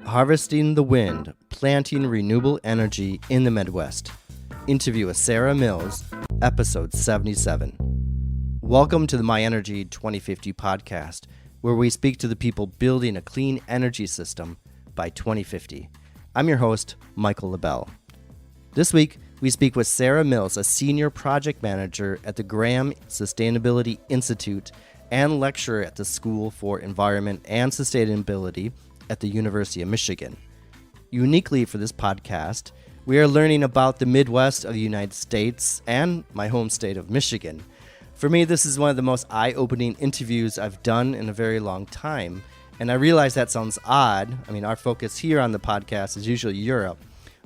Harvesting the Wind, Planting Renewable Energy in the Midwest. Interview with Sarah Mills, episode 77. Welcome to the My Energy 2050 podcast, where we speak to the people building a clean energy system by 2050. I'm your host, Michael LaBelle. This week, we speak with Sarah Mills, a senior project manager at the Graham Sustainability Institute and lecturer at the School for Environment and Sustainability at the University of Michigan. Uniquely for this podcast, we are learning about the Midwest of the United States and my home state of Michigan. For me, this is one of the most eye-opening interviews I've done in a very long time, and I realize that sounds odd. I mean, our focus here on the podcast is usually Europe,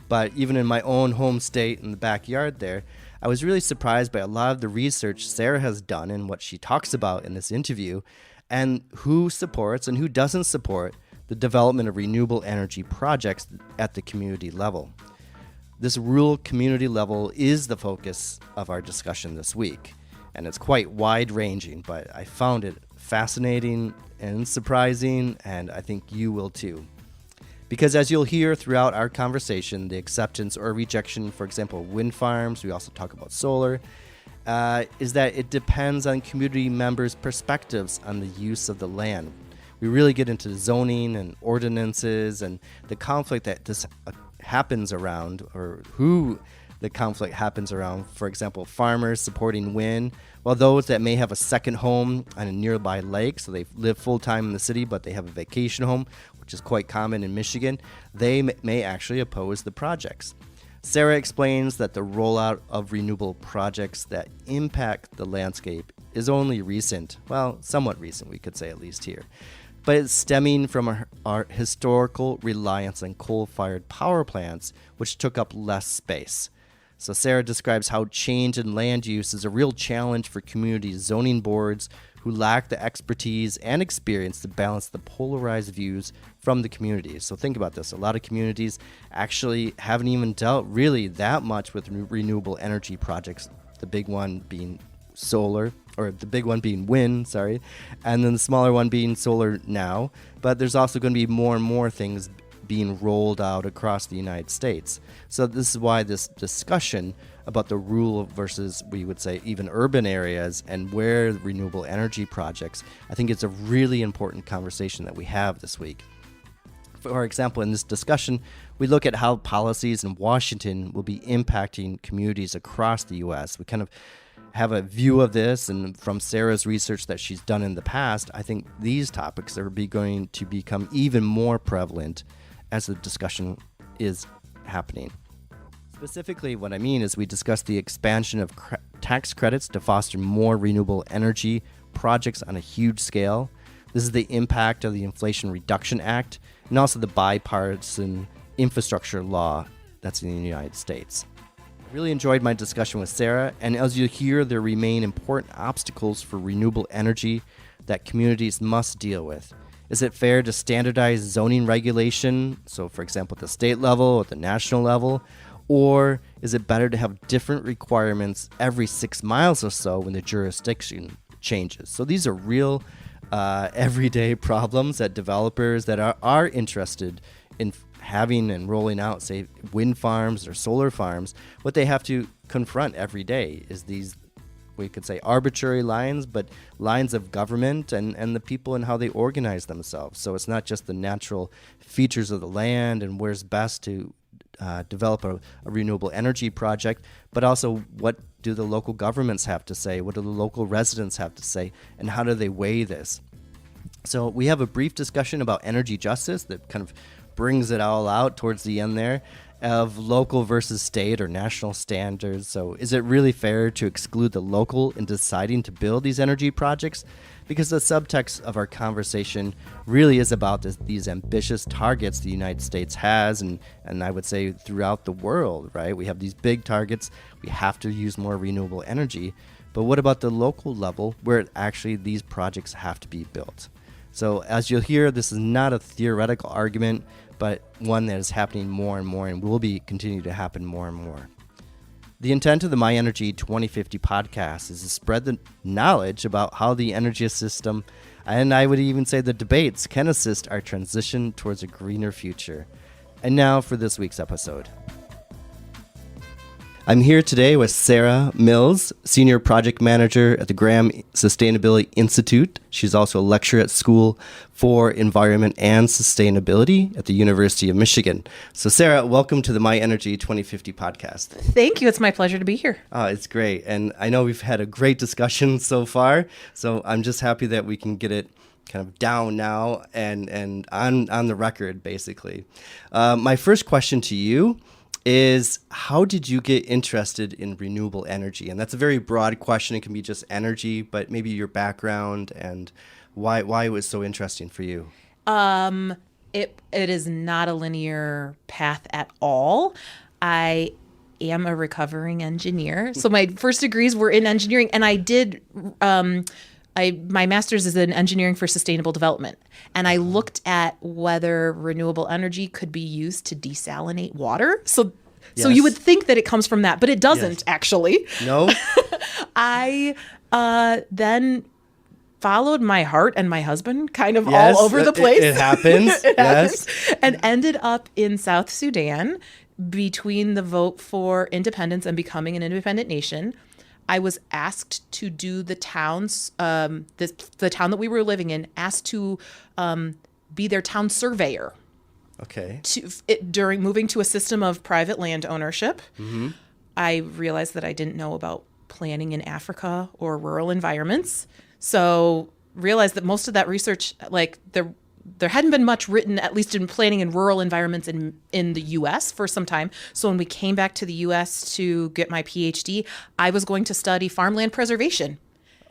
but even in my own home state in the backyard there, I was really surprised by a lot of the research Sarah has done and what she talks about in this interview, and who supports and who doesn't support the development of renewable energy projects at the community level. This rural community level is the focus of our discussion this week, and it's quite wide-ranging, but I found it fascinating and surprising, and I think you will too. Because as you'll hear throughout our conversation, the acceptance or rejection, for example, wind farms, we also talk about solar, is that it depends on community members' perspectives on the use of the land. We really get into zoning and ordinances and the conflict that this happens around, or who the conflict happens around. For example, farmers supporting wind, while those that may have a second home on a nearby lake, so they live full-time in the city, but they have a vacation home, which is quite common in Michigan, they may actually oppose the projects. Sarah explains that the rollout of renewable projects that impact the landscape is only recent, well, somewhat recent, we could say at least here. But it's stemming from our historical reliance on coal-fired power plants, which took up less space. So Sarah describes how change in land use is a real challenge for community zoning boards who lack the expertise and experience to balance the polarized views from the communities. So think about this. A lot of communities actually haven't even dealt really that much with renewable energy projects, the big one being solar, or the big one being wind, and then the smaller one being solar now. But there's also going to be more and more things being rolled out across the United States. So this is why this discussion about the rural versus, we would say, even urban areas and where renewable energy projects, I think it's a really important conversation that we have this week. For example, in this discussion, we look at how policies in Washington will be impacting communities across the U.S. We kind of have a view of this, and from Sarah's research that she's done in the past, I think these topics are going to become even more prevalent as the discussion is happening. Specifically, what I mean is we discuss the expansion of tax credits to foster more renewable energy projects on a huge scale. This is the impact of the Inflation Reduction Act and also the Bipartisan Infrastructure Law that's in the United States. Really enjoyed my discussion with Sarah, and as you hear, there remain important obstacles for renewable energy that communities must deal with. Is it fair to standardize zoning regulation, so for example at the state level or at the national level, or is it better to have different requirements every 6 miles or so when the jurisdiction changes? So these are real everyday problems that developers that are interested in having and rolling out, say, wind farms or solar farms, what they have to confront every day is these, we could say, arbitrary lines, but lines of government and the people and how they organize themselves. So it's not just the natural features of the land and where's best to develop a renewable energy project, but also what do the local governments have to say, what do the local residents have to say, and how do they weigh this? So we have a brief discussion about energy justice that kind of brings it all out towards the end there, of local versus state or national standards. So is it really fair to exclude the local in deciding to build these energy projects? Because the subtext of our conversation really is about these ambitious targets the United States has, and I would say throughout the world, right? We have these big targets. We have to use more renewable energy. But what about the local level where actually these projects have to be built? So as you'll hear, this is not a theoretical argument, but one that is happening more and more and will be continue to happen more and more. The intent of the My Energy 2050 podcast is to spread the knowledge about how the energy system And I would even say the debates can assist our transition towards a greener future. And now for this week's episode. I'm here today with Sarah Mills, Senior Project Manager at the Graham Sustainability Institute. She's also a lecturer at School for Environment and Sustainability at the University of Michigan. So Sarah, welcome to the My Energy 2050 podcast. Thank you. It's my pleasure to be here. Oh, it's great. And I know we've had a great discussion so far. So I'm just happy that we can get it kind of down now and on the record, basically. My first question to you is, how did you get interested in renewable energy? And that's a very broad question. It can be just energy, but maybe your background and why it was so interesting for you. It is not a linear path at all. I am a recovering engineer. So my first degrees were in engineering, and I did my master's is in engineering for sustainable development. And I looked at whether renewable energy could be used to desalinate water. So you would think that it comes from that, but it doesn't actually. No? I then followed my heart and my husband kind of all over the place. It happens. Yes. And ended up in South Sudan between the vote for independence and becoming an independent nation. I was asked to do the town's, the town that we were living in, asked to be their town surveyor. Okay. During moving to a system of private land ownership. Mm-hmm. I realized that I didn't know about planning in Africa or rural environments. So realized that most of that research, like there hadn't been much written, at least in planning in rural environments in the U.S. for some time. So when we came back to the U.S. to get my PhD, I was going to study farmland preservation.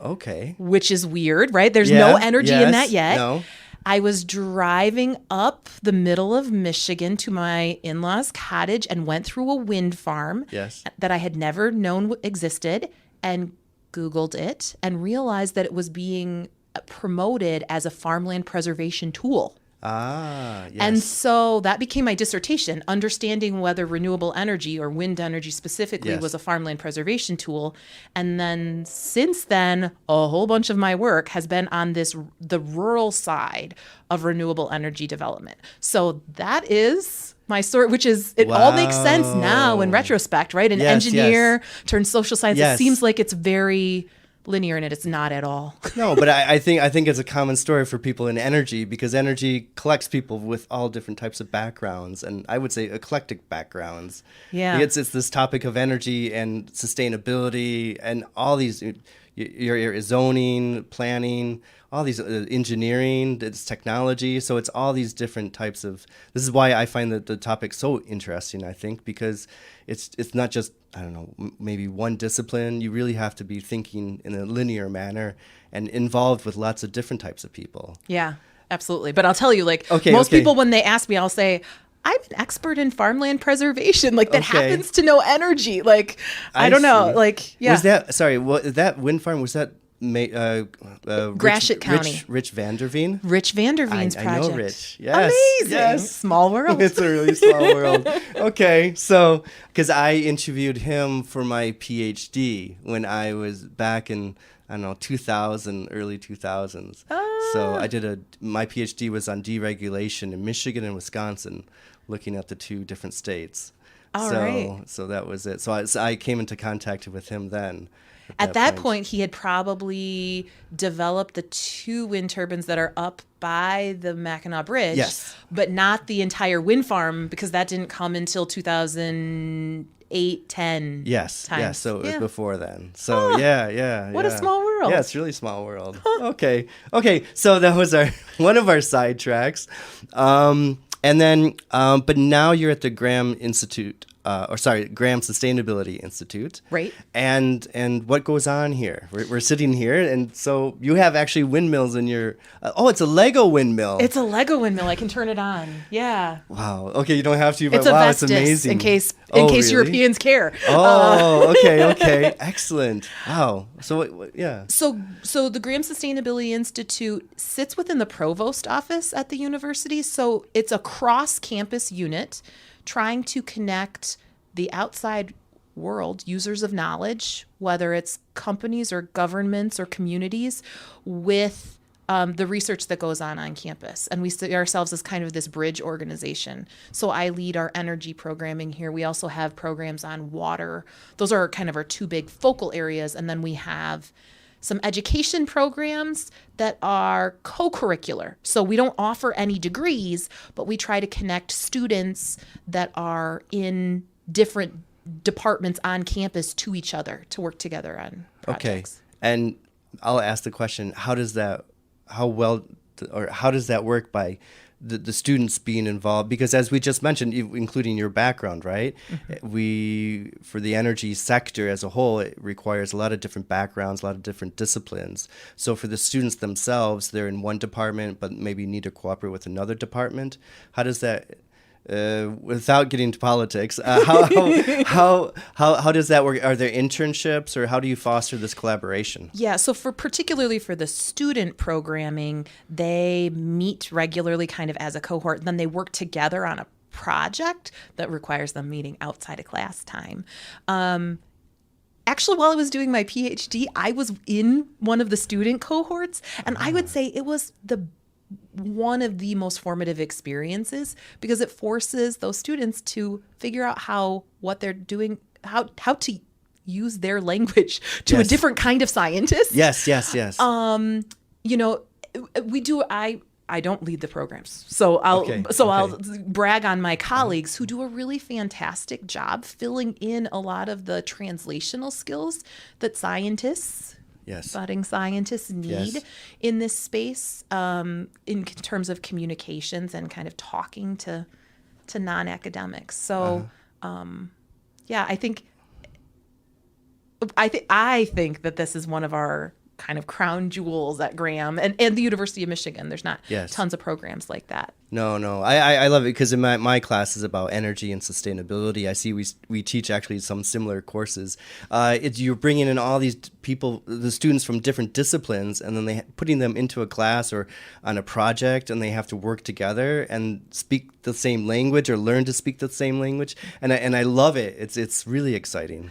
Okay. Which is weird, right? There's no energy in that yet. No. I was driving up the middle of Michigan to my in-laws' cottage and went through a wind farm that I had never known existed, and Googled it and realized that it was being promoted as a farmland preservation tool. Ah, yes. And so that became my dissertation, understanding whether renewable energy or wind energy specifically was a farmland preservation tool. And then since then, a whole bunch of my work has been on the rural side of renewable energy development. So that is my story, which is, it all makes sense now in retrospect, right? An engineer turned social science. It seems like it's very linear in it. It's not at all. No, but I think it's a common story for people in energy, because energy collects people with all different types of backgrounds, and I would say eclectic backgrounds. Yeah. It's this topic of energy and sustainability and all these, your zoning, planning, all these engineering, it's technology. So it's all these different types of, this is why I find the topic so interesting, I think, because it's not just, I don't know, maybe one discipline. You really have to be thinking in a linear manner and involved with lots of different types of people. Yeah, absolutely. But I'll tell you, most people, when they ask me, I'll say, I'm an expert in farmland preservation. That happens to know energy. I don't know. Was that wind farm, was that Gratiot County. Rich Vanderveen? Rich Vanderveen's project. I know Rich. Yes. Amazing. Yes. Small world. It's a really small world. Okay. So, because I interviewed him for my PhD when I was back in, 2000, early 2000s. So I my PhD was on deregulation in Michigan and Wisconsin, looking at the two different states. So that was it. So I came into contact with him then. At that point, he had probably developed the two wind turbines that are up by the Mackinac Bridge, but not the entire wind farm, because that didn't come until 2008, 10. Yes. So it was before then. So What a small world. Yeah, it's really small world. Okay. So that was one of our sidetracks. And then, but now you're at the Graham Institute. Graham Sustainability Institute. Right. And what goes on here? We're sitting here, and so you have actually windmills in your... it's a Lego windmill. It's a Lego windmill. I can turn it on. Yeah. Wow. Okay, you don't have to, but it's a Vestas, it's amazing. In case really? Europeans care. Okay. Excellent. Wow. So, yeah. So the Graham Sustainability Institute sits within the provost office at the university. So it's a cross-campus unit trying to connect the outside world, users of knowledge, whether it's companies or governments or communities, with the research that goes on campus. And we see ourselves as kind of this bridge organization. So I lead our energy programming here. We also have programs on water. Those are kind of our two big focal areas. And then we have some education programs that are co-curricular. So we don't offer any degrees, but we try to connect students that are in different departments on campus to each other to work together on projects. Okay. And I'll ask the question, how does that work by the students being involved? Because as we just mentioned, including your background, right? Mm-hmm. For the energy sector as a whole, it requires a lot of different backgrounds, a lot of different disciplines. So for the students themselves, they're in one department, but maybe need to cooperate with another department. How does that, without getting into politics, how does that work? Are there internships, or how do you foster this collaboration? Yeah, so particularly for the student programming, they meet regularly kind of as a cohort, and then they work together on a project that requires them meeting outside of class time. Actually, while I was doing my PhD, I was in one of the student cohorts, and I would say it was one of the most formative experiences, because it forces those students to figure out what they're doing, how to use their language to a different kind of scientist. Yes. We do. I don't lead the programs, so I'll brag on my colleagues who do a really fantastic job filling in a lot of the translational skills that scientists. Yes. Budding scientists need in this space, in terms of communications and kind of talking to non-academics. So, I think that this is one of our kind of crown jewels at Graham and the University of Michigan. There's not tons of programs like that. No. I love it, because in my class is about energy and sustainability. I see we teach actually some similar courses. You're bringing in all these people, the students from different disciplines, and then putting them into a class or on a project, and they have to work together and speak the same language or learn to speak the same language. And I love it. It's really exciting.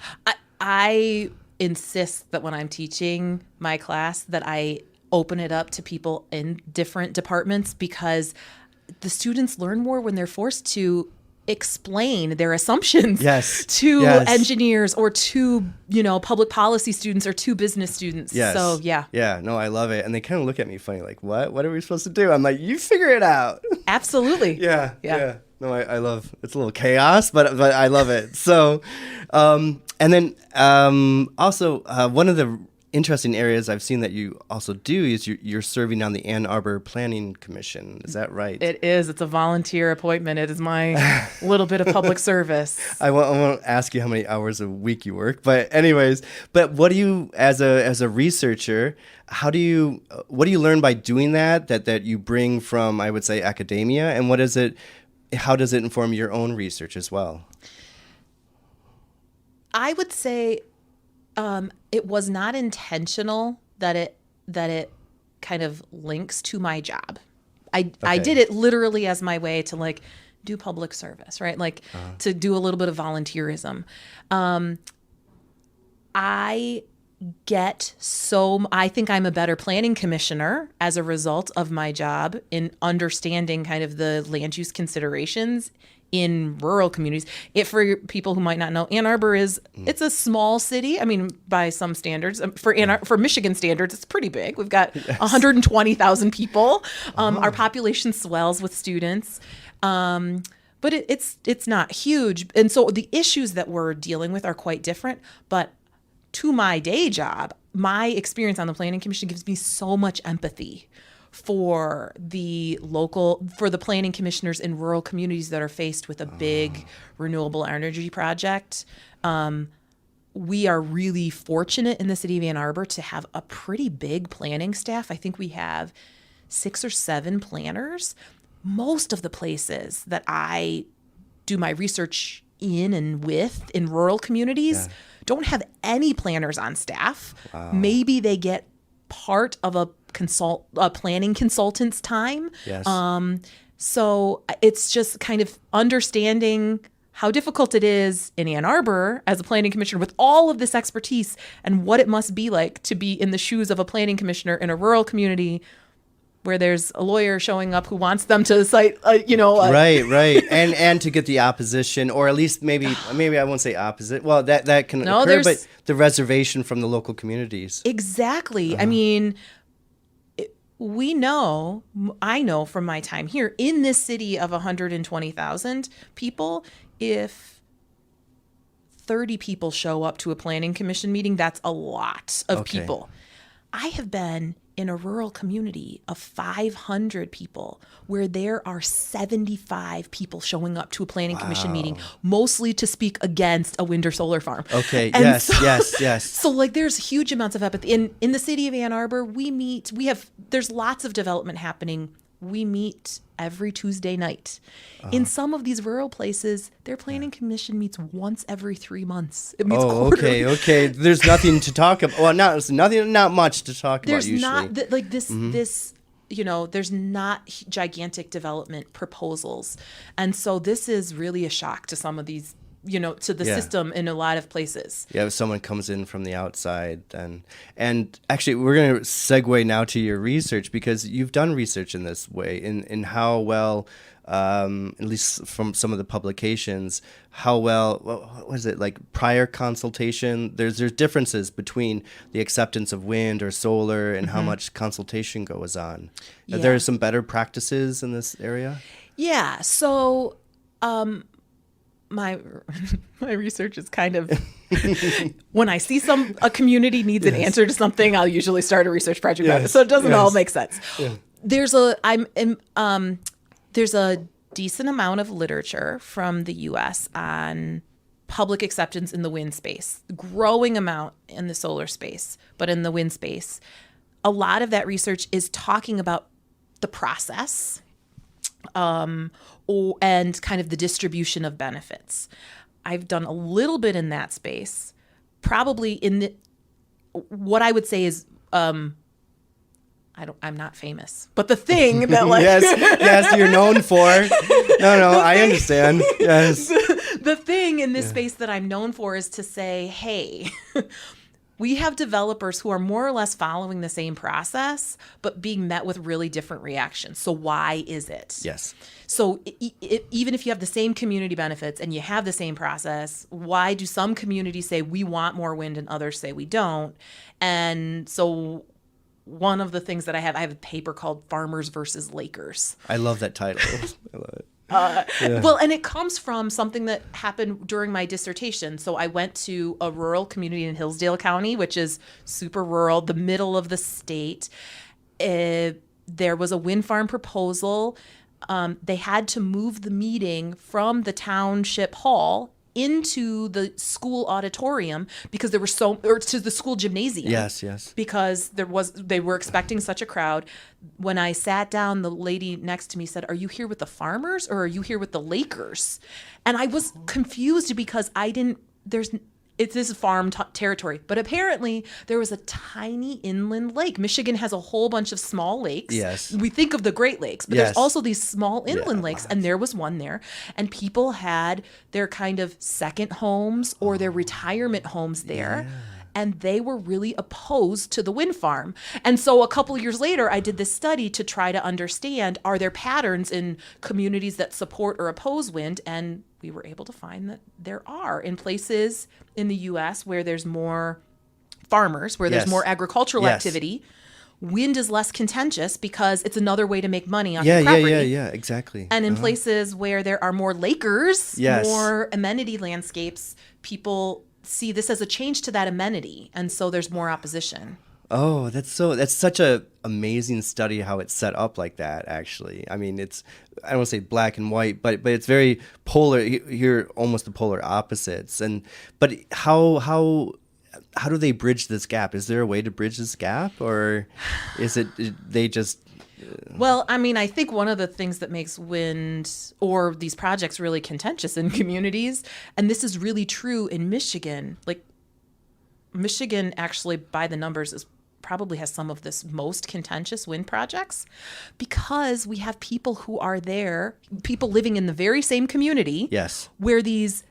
I insist that when I'm teaching my class that I open it up to people in different departments, because the students learn more when they're forced to explain their assumptions to engineers or to, public policy students or to business students. Yes. So, yeah. Yeah, no, I love it. And they kind of look at me funny, like, what? What are we supposed to do? I'm like, you figure it out. Absolutely. Yeah. No, I love, it's a little chaos, but I love it. So, and then also one of the interesting areas I've seen that you also do is you're serving on the Ann Arbor Planning Commission. Is that right? It is. It's a volunteer appointment. It is my little bit of public service. I won't ask you how many hours a week you work, but anyways, what do you, as a researcher, what do you learn by doing that you bring from, I would say, academia, and how does it inform your own research as well? I would say it was not intentional that it kind of links to my job. I did it literally as my way to do public service, right? To do a little bit of volunteerism. I think I'm a better planning commissioner as a result of my job in understanding kind of the land use considerations in rural communities. For people who might not know, Ann Arbor it's a small city. I mean, by some standards, for Michigan standards, it's pretty big. We've got 120,000 people. Our population swells with students. But it's not huge. And so the issues that we're dealing with are quite different. But to my day job, my experience on the Planning Commission gives me so much empathy for the planning commissioners in rural communities that are faced with a big renewable energy project. We are really fortunate in the city of Ann Arbor to have a pretty big planning staff. I think we have 6 or 7 planners. Most of the places that I do my research in rural communities don't have any planners on staff. Wow. Maybe they get part of a planning consultant's time. Yes. So it's just kind of understanding how difficult it is in Ann Arbor as a planning commissioner with all of this expertise, and what it must be like to be in the shoes of a planning commissioner in a rural community where there's a lawyer showing up who wants them to cite, right, and to get the opposition, or at least maybe I won't say opposite. Well, that can occur, but the reservation from the local communities. Exactly. I mean, I know from my time here in this city of 120,000 people, if 30 people show up to a planning commission meeting, that's a lot of people. I have been in a rural community of 500 people where there are 75 people showing up to a planning commission meeting, mostly to speak against a wind or solar farm. Okay. And yes. So like there's huge amounts of empathy. In the city of Ann Arbor, there's lots of development happening. We meet every Tuesday night. In some of these rural places, their planning commission meets once every 3 months. It meets quarterly. Okay. There's nothing to talk about. Well, not much to talk about usually. There's not gigantic development proposals. And so this is really a shock to some of these, to the system in a lot of places. Yeah, if someone comes in from the outside, then. And actually, we're going to segue now to your research, because you've done research in this way, in how well, at least from some of the publications, how well, what is it, like prior consultation? There's differences between the acceptance of wind or solar and how much consultation goes on. Yeah. Are there some better practices in this area? Yeah, so... My research is kind of when I see a community needs an answer to something, I'll usually start a research project about it. So it doesn't all make sense. Yeah. There's a decent amount of literature from the U.S. on public acceptance in the wind space, growing amount in the solar space, but in the wind space, a lot of that research is talking about the process. And kind of the distribution of benefits. I've done a little bit in that space. Probably what I would say is, I'm not famous, but the thing that yes, you're known for. No, I understand. Yes. The thing in this space that I'm known for is to say, hey, we have developers who are more or less following the same process, but being met with really different reactions. So why is it? Yes. So even if you have the same community benefits and you have the same process, why do some communities say we want more wind and others say we don't? And so one of the things that I have a paper called Farmers versus Lakers. I love that title. I love it. Well, and it comes from something that happened during my dissertation. So I went to a rural community in Hillsdale County, which is super rural, the middle of the state. There was a wind farm proposal. They had to move the meeting from the township hall into the school auditorium because to the school gymnasium. Yes. Because they were expecting such a crowd. When I sat down, the lady next to me said, "Are you here with the farmers or are you here with the Lakers?" And I was confused because this is farm territory, but apparently there was a tiny inland lake. Michigan has a whole bunch of small lakes. Yes. We think of the Great Lakes, but there's also these small inland lakes, and there was one there. And people had their kind of second homes or their retirement homes there. Yeah. And they were really opposed to the wind farm. And so a couple of years later, I did this study to try to understand, are there patterns in communities that support or oppose wind? And we were able to find that there are in places in the U.S. where there's more farmers, where there's more agricultural activity. Wind is less contentious because it's another way to make money on your property. Yeah, exactly. And in places where there are more lakers, more amenity landscapes, people see this as a change to that amenity, and so there's more opposition. Oh, that's such a amazing study how it's set up like that, actually. I mean, I don't want to say black and white, but it's very polar. You're almost the polar opposites. But how do they bridge this gap? Is there a way to bridge this gap, or is it they just... Well, I mean, I think one of the things that makes wind or these projects really contentious in communities, and this is really true in Michigan, like Michigan actually by the numbers probably has some of this most contentious wind projects because we have people who are there, people living in the very same community, yes, where these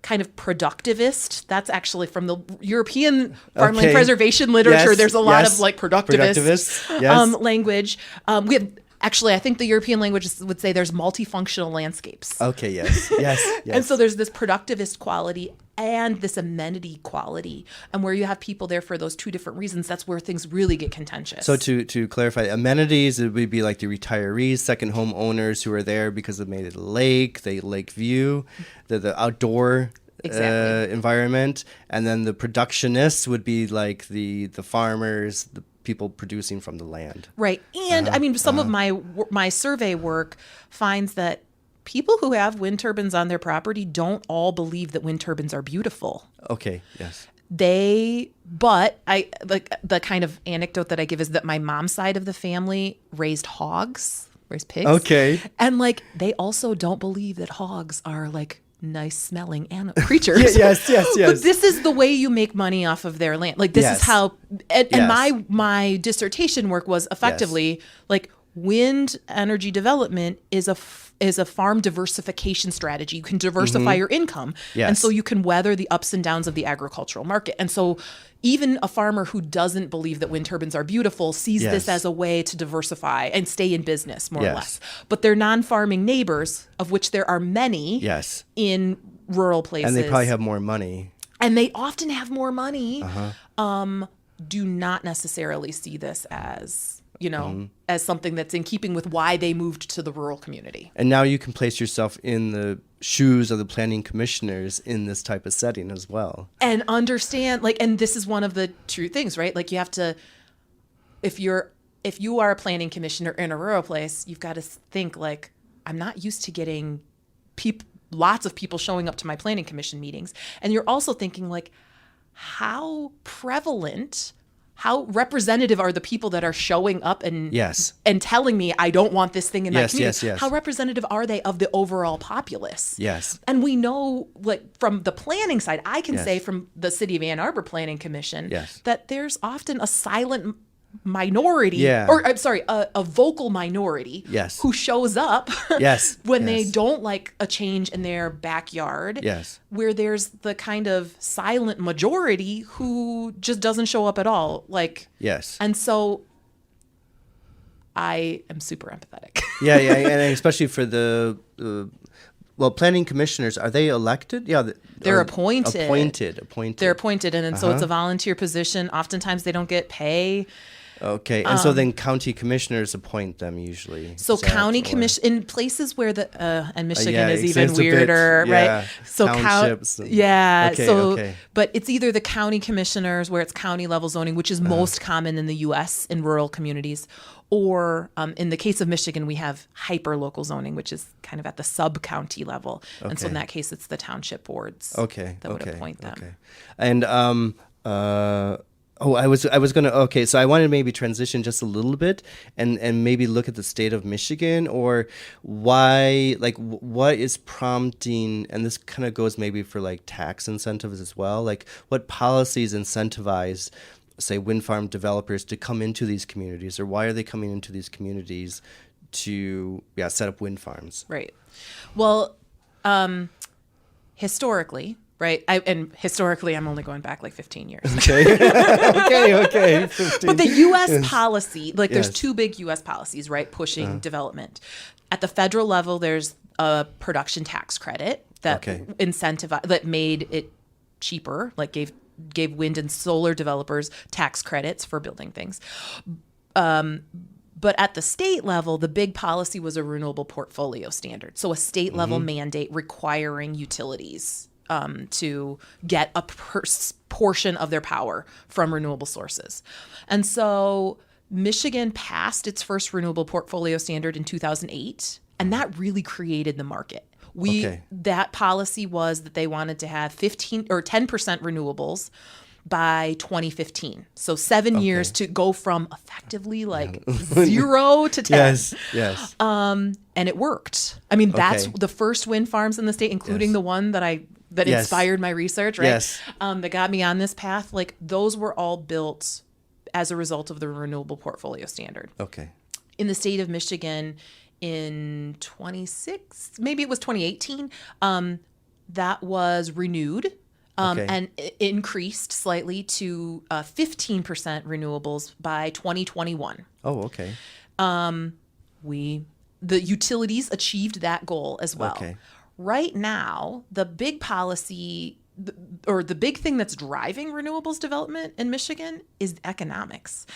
kind of productivist. That's actually from the European farmland preservation literature. Yes, there's a lot yes. of like productivist Yes. language. We have actually, I think the European languages would say there's multifunctional landscapes. Okay, yes, yes, yes. And so there's this productivist quality and this amenity quality. And where you have people there for those two different reasons, that's where things really get contentious. So to clarify, amenities, it would be like the retirees, second home owners who are there because they made it a lake, the lake view, the outdoor environment. And then the productionists would be like the farmers, the people producing from the land. Right. And I mean, some of my survey work finds that people who have wind turbines on their property don't all believe that wind turbines are beautiful. Okay, yes. But I like the kind of anecdote that I give is that my mom's side of the family raised pigs. Okay. And like they also don't believe that hogs are like nice smelling creatures. Yes. But this is the way you make money off of their land. Like this is how, and my dissertation work was effectively like wind energy development is a farm diversification strategy. You can diversify your income. Yes. And so you can weather the ups and downs of the agricultural market. And so even a farmer who doesn't believe that wind turbines are beautiful sees this as a way to diversify and stay in business, more or less. But their non-farming neighbors, of which there are many in rural places. And they probably have more money. And they often have more money, do not necessarily see this as, as something that's in keeping with why they moved to the rural community. And now you can place yourself in the shoes of the planning commissioners in this type of setting as well. And understand, and this is one of the true things, right? Like you have to, if you are a planning commissioner in a rural place, you've got to think like, I'm not used to getting lots of people showing up to my planning commission meetings. And you're also thinking like, how prevalent, how representative are the people that are showing up and telling me I don't want this thing in my community? How representative are they of the overall populace? Yes. And we know, like from the planning side, I can say from the City of Ann Arbor Planning Commission that there's often a silent minority, a vocal minority who shows up when they don't like a change in their backyard, where there's the kind of silent majority who just doesn't show up at all. And so I am super empathetic. And especially for the planning commissioners, are they elected? Yeah, they're appointed. They're appointed, and so it's a volunteer position. Oftentimes they don't get pay. Okay, and so then county commissioners appoint them usually. So county commission in places where and Michigan is even weirder, right? So townships. But it's either the county commissioners where it's county level zoning, which is most common in the U.S. in rural communities, or in the case of Michigan, we have hyper local zoning, which is kind of at the sub county level, and so in that case, it's the township boards that would appoint them. Okay, and I was going to, so I wanted to maybe transition just a little bit and maybe look at the state of Michigan, or why, like what is prompting, and this kind of goes maybe for like tax incentives as well, like what policies incentivize, say, wind farm developers to come into these communities, or why are they coming into these communities to set up wind farms? Right. Well, historically, right. Historically, I'm only going back like 15 years. Okay. 15. But the U.S. policy, there's two big U.S. policies, right, pushing development. At the federal level, there's a production tax credit that that made it cheaper, like gave wind and solar developers tax credits for building things. But at the state level, the big policy was a renewable portfolio standard. So a state level mandate requiring utilities to get a portion of their power from renewable sources. And so Michigan passed its first renewable portfolio standard in 2008, and that really created the market. That policy was that they wanted to have 15 or 10% renewables by 2015. So 7 years to go from effectively 0 to 10. Yes. And it worked. I mean, that's the first wind farms in the state, including the one that inspired my research, right? Yes. That got me on this path. Those were all built as a result of the renewable portfolio standard. Okay. In the state of Michigan in 2018, that was renewed and increased slightly to 15% renewables by 2021. Oh, okay. The utilities achieved that goal as well. Okay. Right now, the big policy or the big thing that's driving renewables development in Michigan is economics.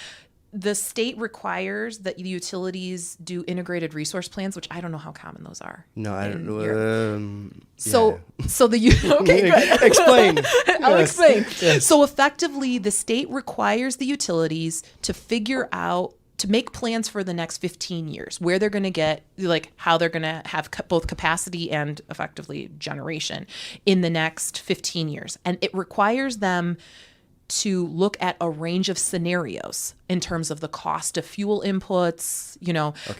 The state requires that the utilities do integrated resource plans, which I don't know how common those are. No, I don't know. So okay, good. Explain. I'll explain. Yes. So effectively, the state requires the utilities to make plans for the next 15 years, where they're going to get, like how they're going to have both capacity and effectively generation in the next 15 years. And it requires them to look at a range of scenarios in terms of the cost of fuel inputs.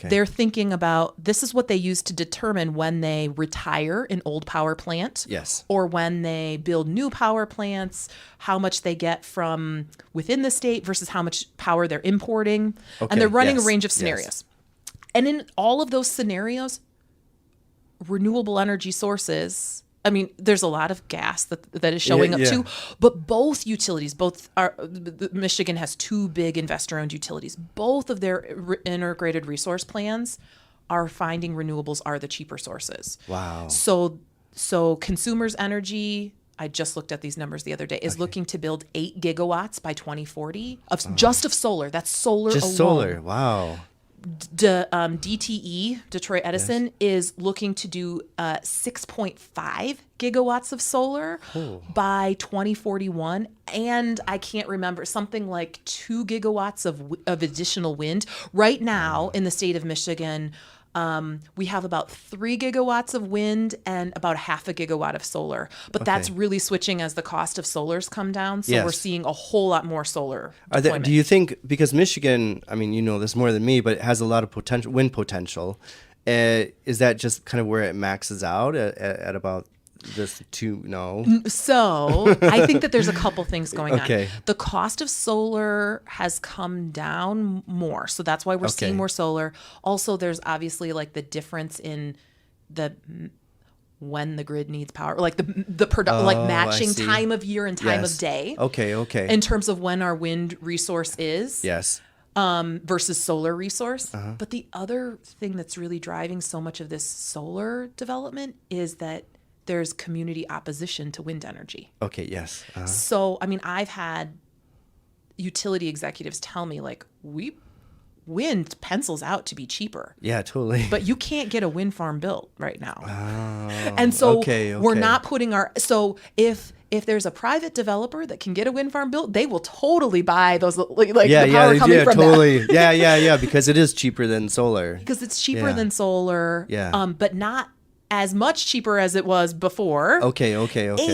They're thinking about, this is what they use to determine when they retire an old power plant. Yes. Or when they build new power plants, how much they get from within the state versus how much power they're importing. Okay. And they're running Yes. a range of scenarios. Yes. And in all of those scenarios, renewable energy sources, there's a lot of gas that is showing up too, but both utilities, Michigan has two big investor-owned utilities. Both of their integrated resource plans are finding renewables are the cheaper sources. Wow. So Consumers Energy, I just looked at these numbers the other day, is looking to build 8 gigawatts by 2040 of solar. That's solar Just alone. solar. Wow. DTE, Detroit Edison, is looking to do 6.5 gigawatts of solar by 2041. And I can't remember, something like 2 gigawatts of additional wind. Right now in the state of Michigan, we have about 3 gigawatts of wind and about half a gigawatt of solar. But that's really switching as the cost of solars come down. So we're seeing a whole lot more solar deployment. Do you think, because Michigan, you know this more than me, but it has a lot of wind potential. Is that just kind of where it maxes out at about this two? No. So I think that there's a couple things going Okay. on. The cost of solar has come down more. So that's why we're seeing more solar. Also, there's obviously like the difference in when the grid needs power, like like matching time of year and time of day. Okay. In terms of when our wind resource is. Yes. Versus solar resource. But the other thing that's really driving so much of this solar development is that there's community opposition to wind energy. Okay, yes. So, I've had utility executives tell me, like, wind pencils out to be cheaper. Yeah, totally. But you can't get a wind farm built right now. Oh, and so okay. we're not putting so if there's a private developer that can get a wind farm built, they will totally buy those, the power coming from totally. that. Yeah, because it is cheaper than solar. Because it's cheaper than solar. Yeah. But not as much cheaper as it was before. Okay.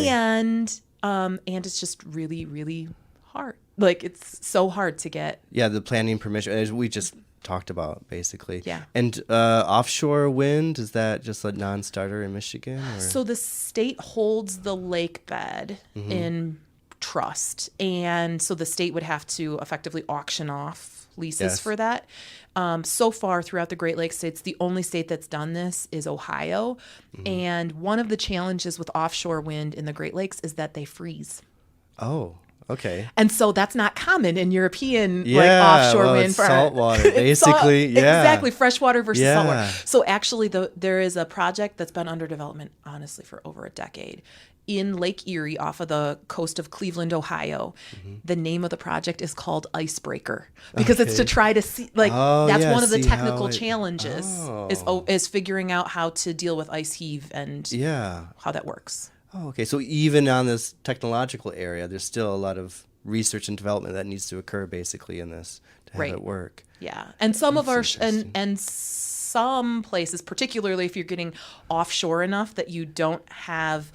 And it's just really, really hard. Like, it's so hard to get. Yeah, the planning permission, as we just talked about, basically. Yeah. And offshore wind, is that just a non-starter in Michigan? Or? So the state holds the lake bed in trust. And so the state would have to effectively auction off leases for that. So far throughout the Great Lakes states, the only state that's done this is Ohio. And one of the challenges with offshore wind in the Great Lakes is that they freeze. Oh, okay. And so that's not common in European offshore wind farm. Salt water, basically. Exactly, freshwater versus saltwater. Yeah. So actually, there is a project that's been under development, honestly, for over a decade in Lake Erie off of the coast of Cleveland, Ohio. The name of the project is called Icebreaker because it's to try to see, that's one of the technical challenges is figuring out how to deal with ice heave and how that works. Oh, okay. So even on this technological area, there's still a lot of research and development that needs to occur basically in this to have it work. Yeah. And some of our and some places, particularly if you're getting offshore enough that you don't have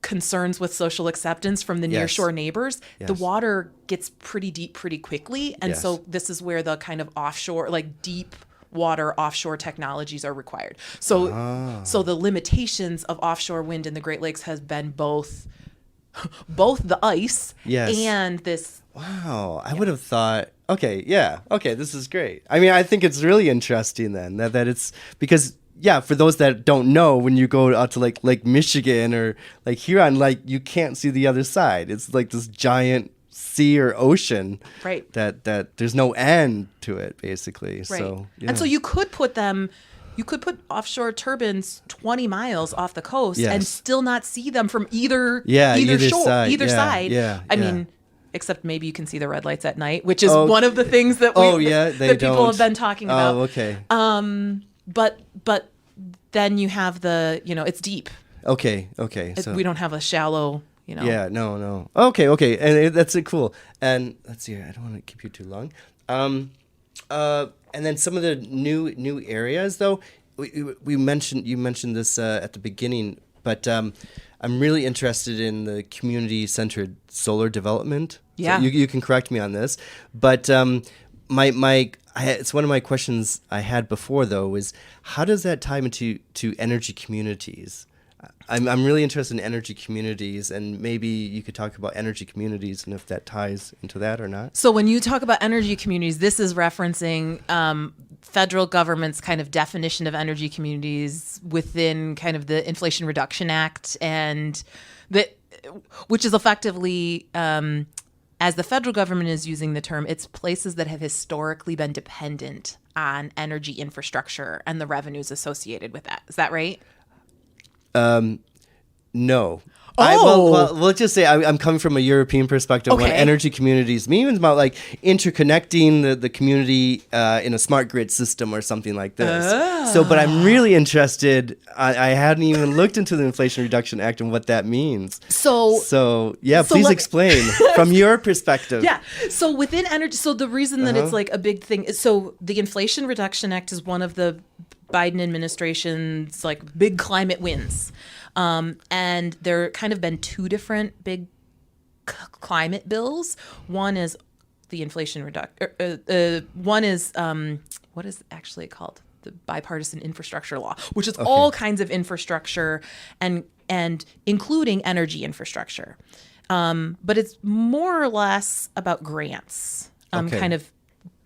concerns with social acceptance from the nearshore neighbors, the water gets pretty deep pretty quickly. And so this is where the kind of offshore, like deep water offshore technologies are required. So the limitations of offshore wind in the Great Lakes has been both the ice and this. Wow. I would have thought, okay, this is great. I think it's really interesting then that it's because yeah, for those that don't know, when you go out to like Lake Michigan or like Huron, like you can't see the other side. It's like this giant sea or ocean, right? That there's no end to it, basically. Right. So, yeah. And so you could put offshore turbines 20 miles off the coast and still not see them from either side. Yeah. I mean, except maybe you can see the red lights at night, which is one of the things that that people have been talking about. Oh, okay. But then you have it's deep. Okay. So we don't have a shallow, Yeah, no. Okay. And that's cool. And let's see here. I don't want to keep you too long. And then some of the new areas, though, you mentioned this at the beginning, but I'm really interested in the community-centered solar development. Yeah. So you can correct me on this, but it's one of my questions I had before, though, is how does that tie into energy communities? I'm really interested in energy communities, and maybe you could talk about energy communities and if that ties into that or not. So when you talk about energy communities, this is referencing federal government's kind of definition of energy communities within kind of the Inflation Reduction Act, and which is effectively, as the federal government is using the term, it's places that have historically been dependent on energy infrastructure and the revenues associated with that. Is that right? No. Oh. Well, let's just say I'm coming from a European perspective. Okay. What energy communities mean is about like interconnecting the community in a smart grid system or something like this. Oh. So, but I'm really interested. I hadn't even looked into the Inflation Reduction Act and what that means. So yeah, please explain from your perspective. Yeah. So within energy, so the reason that it's like a big thing is, so the Inflation Reduction Act is one of the Biden administration's like big climate wins. And there kind of been two different big climate bills. One is the Inflation Reduction. One is what is actually called the Bipartisan Infrastructure Law, which is all kinds of infrastructure and including energy infrastructure. But it's more or less about grants, kind of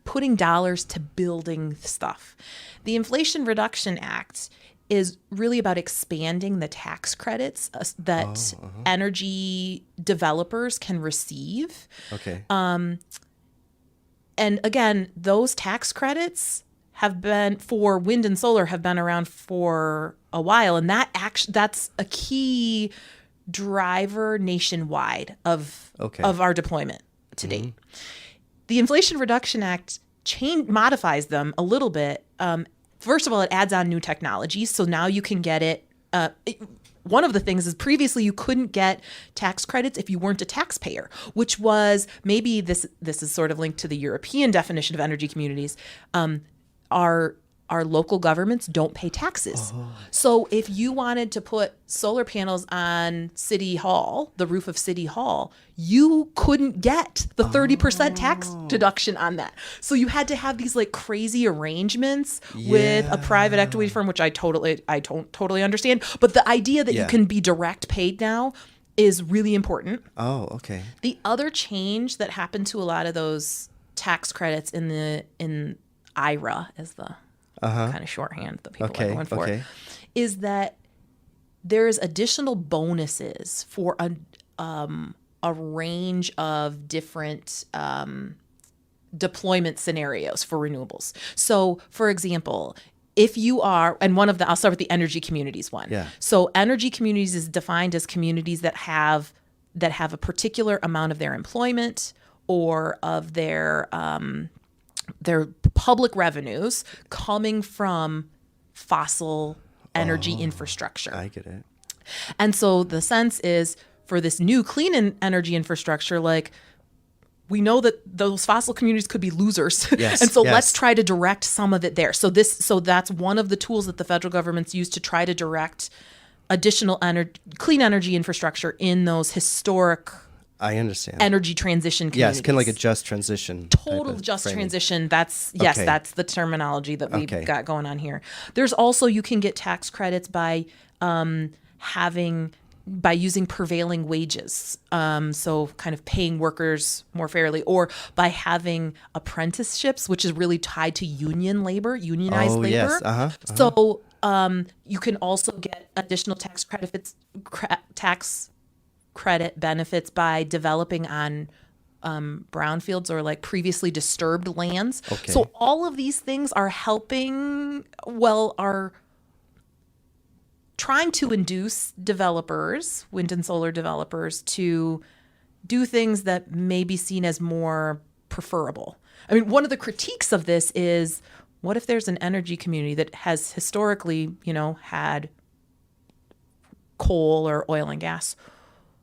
putting dollars to building stuff. The Inflation Reduction Act is really about expanding the tax credits that energy developers can receive. Okay. And again, those tax credits have been for wind and solar have been around for a while, and that's a key driver nationwide of our deployment to date. The Inflation Reduction Act modifies them a little bit. First of all, it adds on new technologies. So now you can get it. One of the things is previously you couldn't get tax credits if you weren't a taxpayer, which was maybe this is sort of linked to the European definition of energy communities. Our local governments don't pay taxes. So if you wanted to put solar panels on City Hall, the roof of City Hall, you couldn't get the 30% tax deduction on that. So you had to have these like crazy arrangements with a private equity firm, which I don't totally understand. But the idea that you can be direct paid now is really important. Oh, okay. The other change that happened to a lot of those tax credits in IRA is the kind of shorthand that people are going for, is that there's additional bonuses for a range of different deployment scenarios for renewables. So, for example, if you are, and I'll start with the energy communities one. Yeah. So energy communities is defined as communities that have a particular amount of their employment or of their public revenues coming from fossil energy infrastructure. I get it. And so the sense is for this new clean energy infrastructure, like we know that those fossil communities could be losers. Yes, and so let's try to direct some of it there. So that's one of the tools that the federal government's used to try to direct additional clean energy infrastructure in those historic I understand. energy transition communities. Yes, kind of like a just transition. Total just framing. Transition. That's the terminology that we've got going on here. There's also, you can get tax credits by using prevailing wages. So kind of paying workers more fairly, or by having apprenticeships, which is really tied to unionized labor. Yes. So You can also get additional tax credit benefits by developing on brownfields or like previously disturbed lands. Okay. So all of these things are are trying to induce developers, wind and solar developers, to do things that may be seen as more preferable. I mean, one of the critiques of this is, what if there's an energy community that has historically, had coal or oil and gas?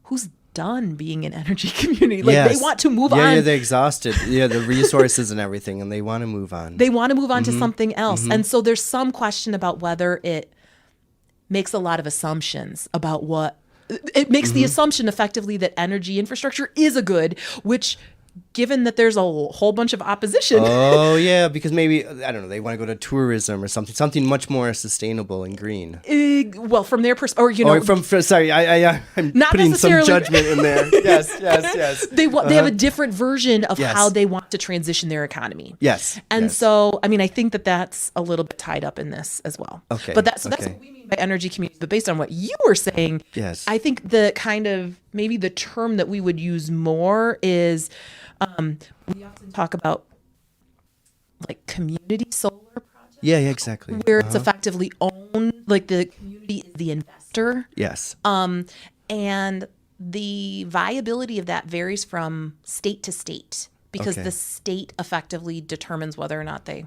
Who's done being an energy community? They want to move on. Yeah, they're exhausted. Yeah, the resources and everything, and they want to move on. They want to move on to something else. And so there's some question about whether it makes a lot of assumptions about what it makes the assumption effectively that energy infrastructure is a good, which, given that there's a whole bunch of opposition. Oh, yeah, because maybe, I don't know, they want to go to tourism or something much more sustainable and green. Well, from their perspective, sorry, I'm not putting some necessarily judgment in there. Yes. They have a different version of how they want to transition their economy. Yes. And so, I mean, I think that that's a little bit tied up in this as well. Okay. But that's what we mean by energy communities. But based on what you were saying, yes, I think the kind of, maybe the term that we would use more is, we often talk about like community solar projects. Yeah, exactly. Where it's effectively owned, like the community is the investor. Yes. And the viability of that varies from state to state, because the state effectively determines whether or not they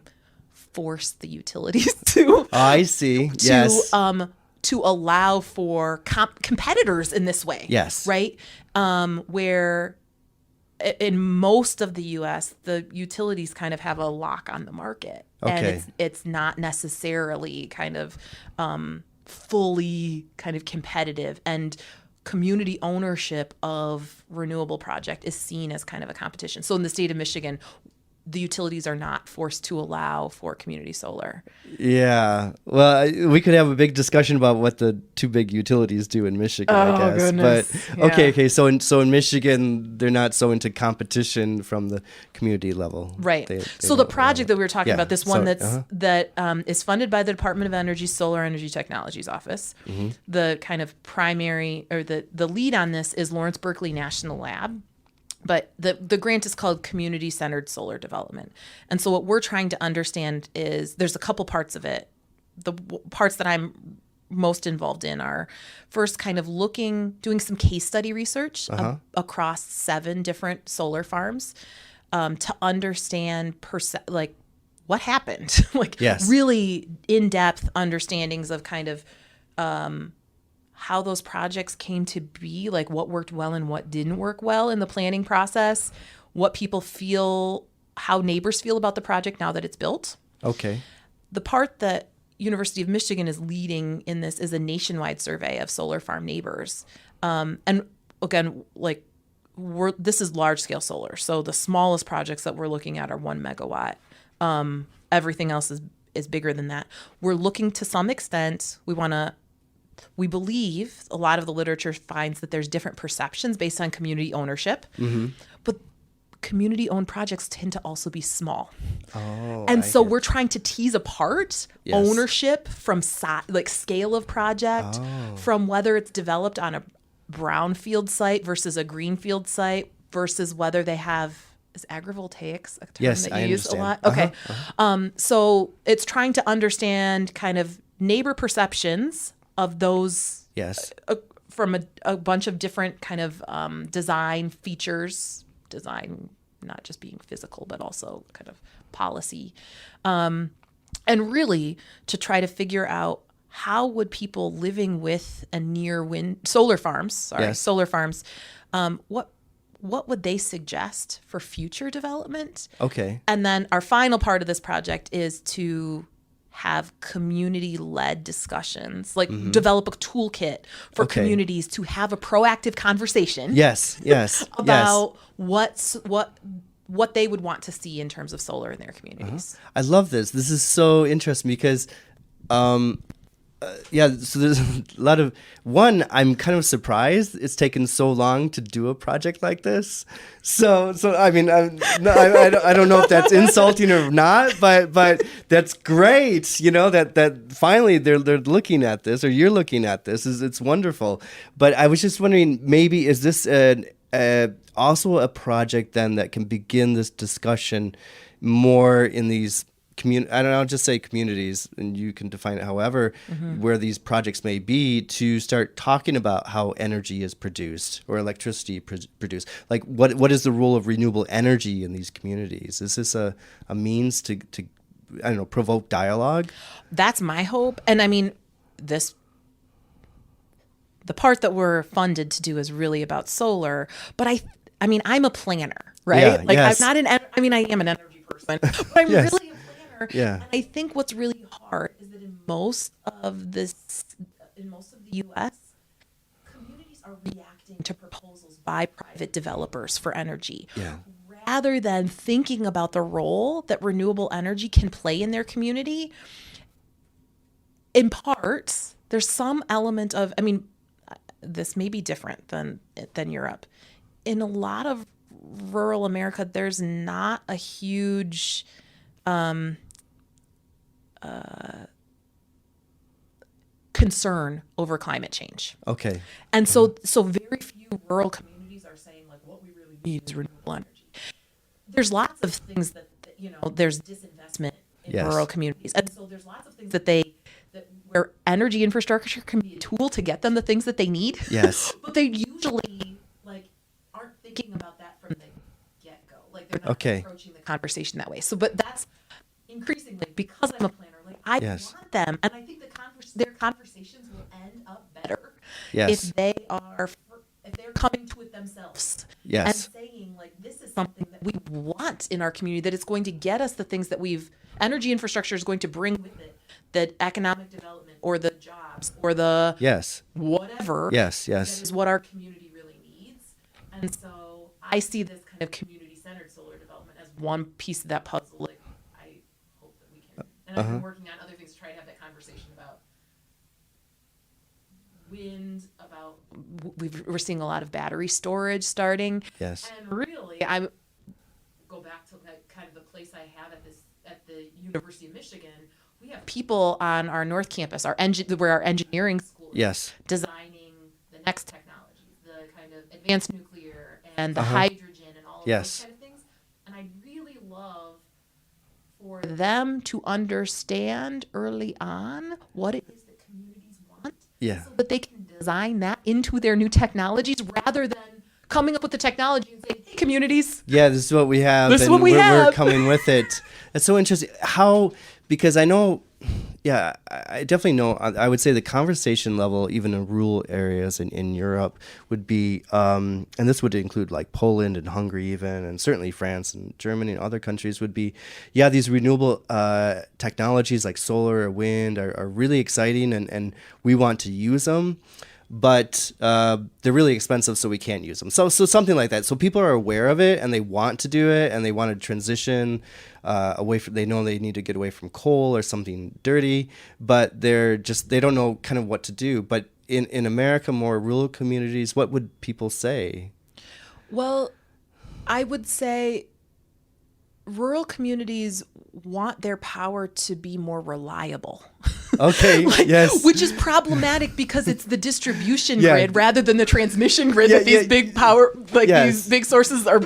force the utilities to. I see. Yes. To allow for competitors in this way. Yes. Right. Where in most of the U.S., the utilities kind of have a lock on the market, and it's not necessarily kind of fully kind of competitive. And community ownership of renewable project is seen as kind of a competition. So in the state of Michigan, the utilities are not forced to allow for community solar. Yeah. Well, we could have a big discussion about what the two big utilities do in Michigan, I guess. Goodness. But okay. So in Michigan, they're not so into competition from the community level. Right. So the project that we were talking about, this one that is funded by the Department of Energy Solar Energy Technologies Office. The kind of primary, or the lead on this is Lawrence Berkeley National Lab. But the grant is called Community-Centered Solar Development. And so what we're trying to understand is, there's a couple parts of it. The parts that I'm most involved in are, first, kind of doing some case study research across 7 different solar farms to understand what happened. Really in-depth understandings of kind of how those projects came to be, like what worked well and what didn't work well in the planning process, what people feel, how neighbors feel about the project now that it's built. Okay. The part that University of Michigan is leading in this is a nationwide survey of solar farm neighbors. And again, this is large scale solar. So the smallest projects that we're looking at are 1 megawatt. Everything else is bigger than that. We're looking, to some extent, we believe a lot of the literature finds that there's different perceptions based on community ownership, but community-owned projects tend to also be small. So we're trying to tease apart ownership from scale of project, from whether it's developed on a brownfield site versus a greenfield site, versus whether they have, is agrivoltaics a term that you use a lot? Okay. So it's trying to understand kind of neighbor perceptions of those from a bunch of different kind of design features, not just being physical, but also kind of policy. And really to try to figure out, how would people living with and near solar farms, what would they suggest for future development? Okay. And then our final part of this project is to have community-led discussions, develop a toolkit for communities to have a proactive conversation. About what they would want to see in terms of solar in their communities. I love this. This is so interesting because Yeah, so there's a lot of I'm kind of surprised it's taken so long to do a project like this. So I mean, I don't know if that's insulting or not, but that's great. You know that finally they're looking at this, or you're looking at this. It's wonderful. But I was just wondering, maybe is this also a project then that can begin this discussion more in these I don't know, I'll just say communities, and you can define it however, where these projects may be, to start talking about how energy is produced or electricity produced. Like, what is the role of renewable energy in these communities? Is this a means to I don't know, provoke dialogue? That's my hope. And I mean, the part that we're funded to do is really about solar, but I mean, I'm a planner, right? Yeah, like yes. I am an energy person, but I'm Yes. really a planner. Yeah. And I think what's really hard is that in most of the US, communities are reacting to proposals by private developers for energy. Yeah. Rather than thinking about the role that renewable energy can play in their community. In parts, there's some element of, I mean, this may be different than Europe. In a lot of rural America, there's not a huge concern over climate change. Okay. And so very few rural communities are saying, like, what we really need is renewable energy. There's lots of things that there's disinvestment in Yes. rural communities. And so there's lots of things where energy infrastructure can be a tool to get them the things that they need. Yes. But they usually aren't thinking about that from the get-go. Like, they're not Okay. approaching the conversation that way. So, but that's increasingly, because I'm a planner, I Yes. want them, and I think their conversations will end up better Yes. if they're coming to it themselves. Yes. And saying, like, this is something that we want in our community, that it's going to get us the things that energy infrastructure is going to bring with it, the economic development or the jobs or the Yes. whatever. Yes. That is what our community really needs. And so I see this kind of community-centered solar development as one piece of that puzzle. Like, I hope that we can. And I've been working on other things to try to have that conversation about wind, we're seeing a lot of battery storage starting. Yes. And really, I go back to that kind of the place I have at the University of Michigan. We have people on our North Campus, where our engineering school is, Yes. designing the next technologies, the kind of advanced nuclear and the hydrogen and all of Yes. those kind of things. And I really love for them to understand early on what it is that communities want, Yeah. so that they can design that into their new technologies, rather than coming up with the technology and saying, hey, communities. Yeah, this is what we have. This is and what we we're have. coming with it. It's so interesting. Because I know, yeah, I definitely know, I would say the conversation level, even in rural areas in Europe, would be, and this would include like Poland and Hungary even, and certainly France and Germany and other countries, would be, yeah, these renewable technologies like solar or wind are really exciting, and we want to use them. But they're really expensive, so we can't use them. So something like that. So people are aware of it, and they want to do it, and they want to transition away from. They know they need to get away from coal or something dirty, but they don't know kind of what to do. But in America, more rural communities, what would people say? Well, I would say rural communities want their power to be more reliable. Okay, yes. Which is problematic because it's the distribution Yeah. grid rather than the transmission grid Yeah, that these yeah. big power, Yes. these big sources are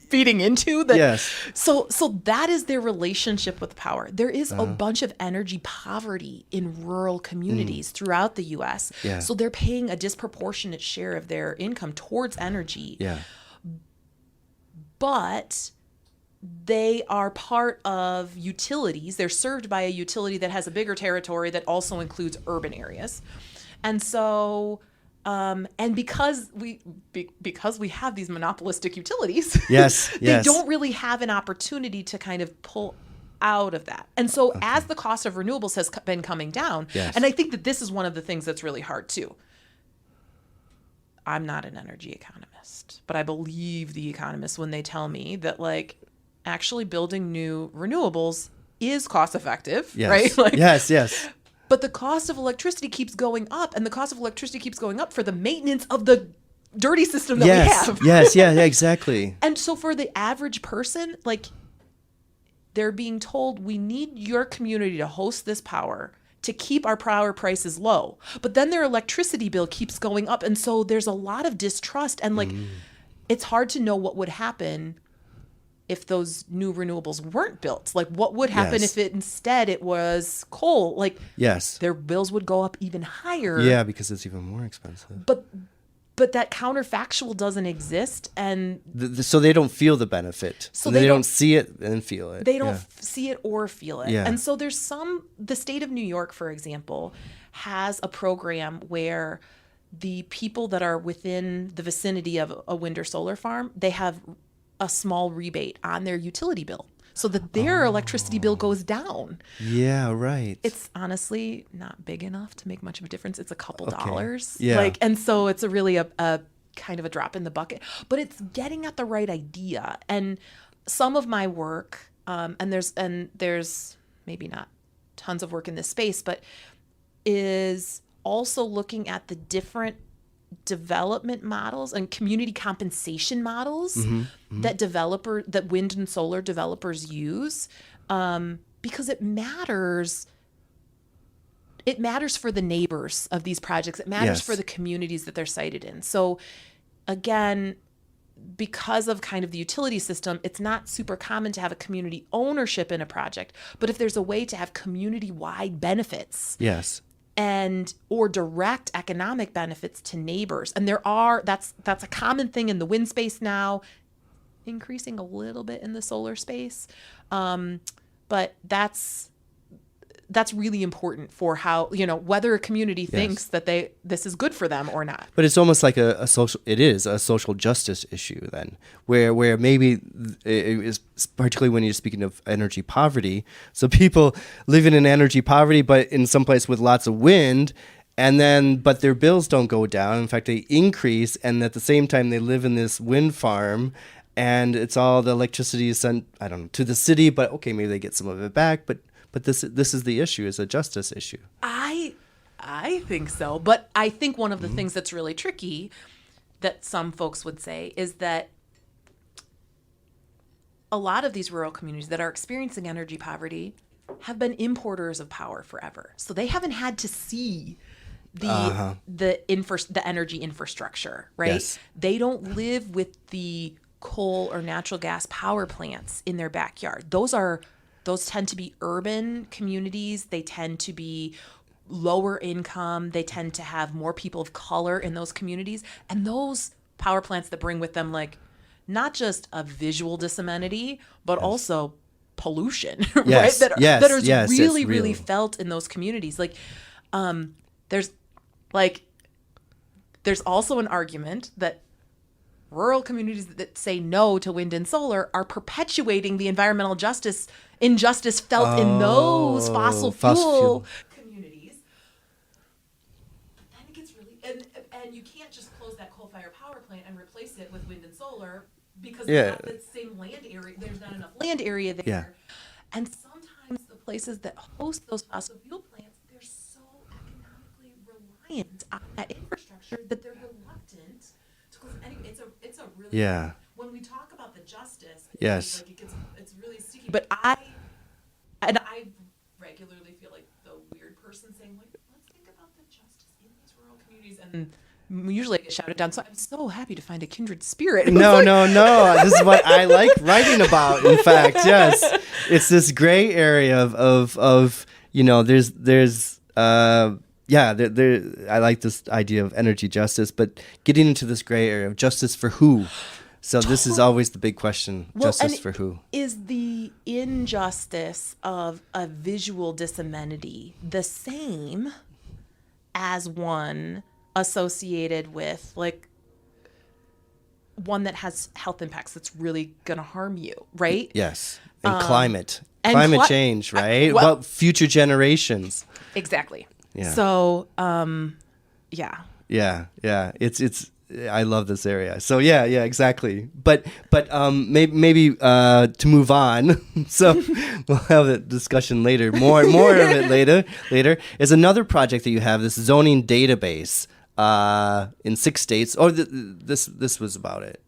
feeding into. Yes. So that is their relationship with power. There is a bunch of energy poverty in rural communities throughout the U.S. Yeah. So they're paying a disproportionate share of their income towards energy. Yeah. But they are part of utilities. They're served by a utility that has a bigger territory that also includes urban areas. And so, and because we have these monopolistic utilities, Yes. they don't really have an opportunity to kind of pull out of that. And so as the cost of renewables has been coming down, Yes. and I think that this is one of the things that's really hard too. I'm not an energy economist, but I believe the economists when they tell me that, like, actually building new renewables is cost effective, Yes. right? Like, yes. but But the cost of electricity keeps going up, and the cost of electricity keeps going up for the maintenance of the dirty system that we have. Yes, yeah, exactly. And so for the average person, like, they're being told, we need your community to host this power to keep our power prices low. But then their electricity bill keeps going up. And so there's a lot of distrust. And like, it's hard to know what would happen if those new renewables weren't built. Like, what would happen if instead it was coal? Like, their bills would go up even higher. Yeah, because it's even more expensive. But that counterfactual doesn't exist, and so they don't feel the benefit. So they don't see it and feel it. They don't see it or feel it. Yeah. And so there's the state of New York, for example, has a program where the people that are within the vicinity of a wind or solar farm, they have a small rebate on their utility bill so that their electricity bill goes down. Yeah, right. It's honestly not big enough to make much of a difference. It's a couple dollars. Yeah. And so it's really a kind of a drop in the bucket, but it's getting at the right idea. And some of my work, and there's maybe not tons of work in this space, but is also looking at the different development models and community compensation models that wind and solar developers use, because it matters for the neighbors of these projects. It matters for the communities that they're sited in. So again, because of kind of the utility system, it's not super common to have a community ownership in a project, but if there's a way to have community-wide benefits, or direct economic benefits to neighbors. And that's a common thing in the wind space now, increasing a little bit in the solar space. But that's really important for how, whether a community thinks that this is good for them or not. But it's almost like a social justice issue then, where maybe it is, particularly when you're speaking of energy poverty. So people living in energy poverty, but in some place with lots of wind, but their bills don't go down. In fact, they increase. And at the same time, they live in this wind farm, and it's all the electricity is sent, I don't know, to the city, but okay, maybe they get some of it back. But this is the issue, is a justice issue. I think so. But I think one of the things that's really tricky that some folks would say is that a lot of these rural communities that are experiencing energy poverty have been importers of power forever. So they haven't had to see the energy infrastructure, right? Yes. They don't live with the coal or natural gas power plants in their backyard. Those tend to be urban communities. They tend to be lower income. They tend to have more people of color in those communities. And those power plants that bring with them, like, not just a visual disamenity, but also pollution, right? That is really felt in those communities. Like, there's also an argument that rural communities that say no to wind and solar are perpetuating the environmental injustice felt in those fossil fuel communities. But then it gets really, and you can't just close that coal-fired power plant and replace it with wind and solar because there's not the same land area. There's not enough land area there. Yeah. And sometimes the places that host those fossil fuel plants, they're so economically reliant on that infrastructure that they're reluctant to close. Anyway, it's a really when we talk about the justice, it's really sticky. But I regularly feel like the weird person saying, like, let's think about the justice in these rural communities, and usually I get shouted down. So I'm so happy to find a kindred spirit. No. This is what I like writing about. In fact, yes, it's this gray area of there's I like this idea of energy justice, but getting into this gray area of justice for who. So this is always the big question, justice for who? Is the injustice of a visual disamenity the same as one associated with, like, one that has health impacts that's really going to harm you, right? Yes. And climate change, right? About future generations. Exactly. Yeah. So, Yeah. I love this area. So yeah, exactly. But maybe to move on. So we'll have a discussion later. More of it later. Is another project that you have, this zoning database in 6 states. Oh, this was about it.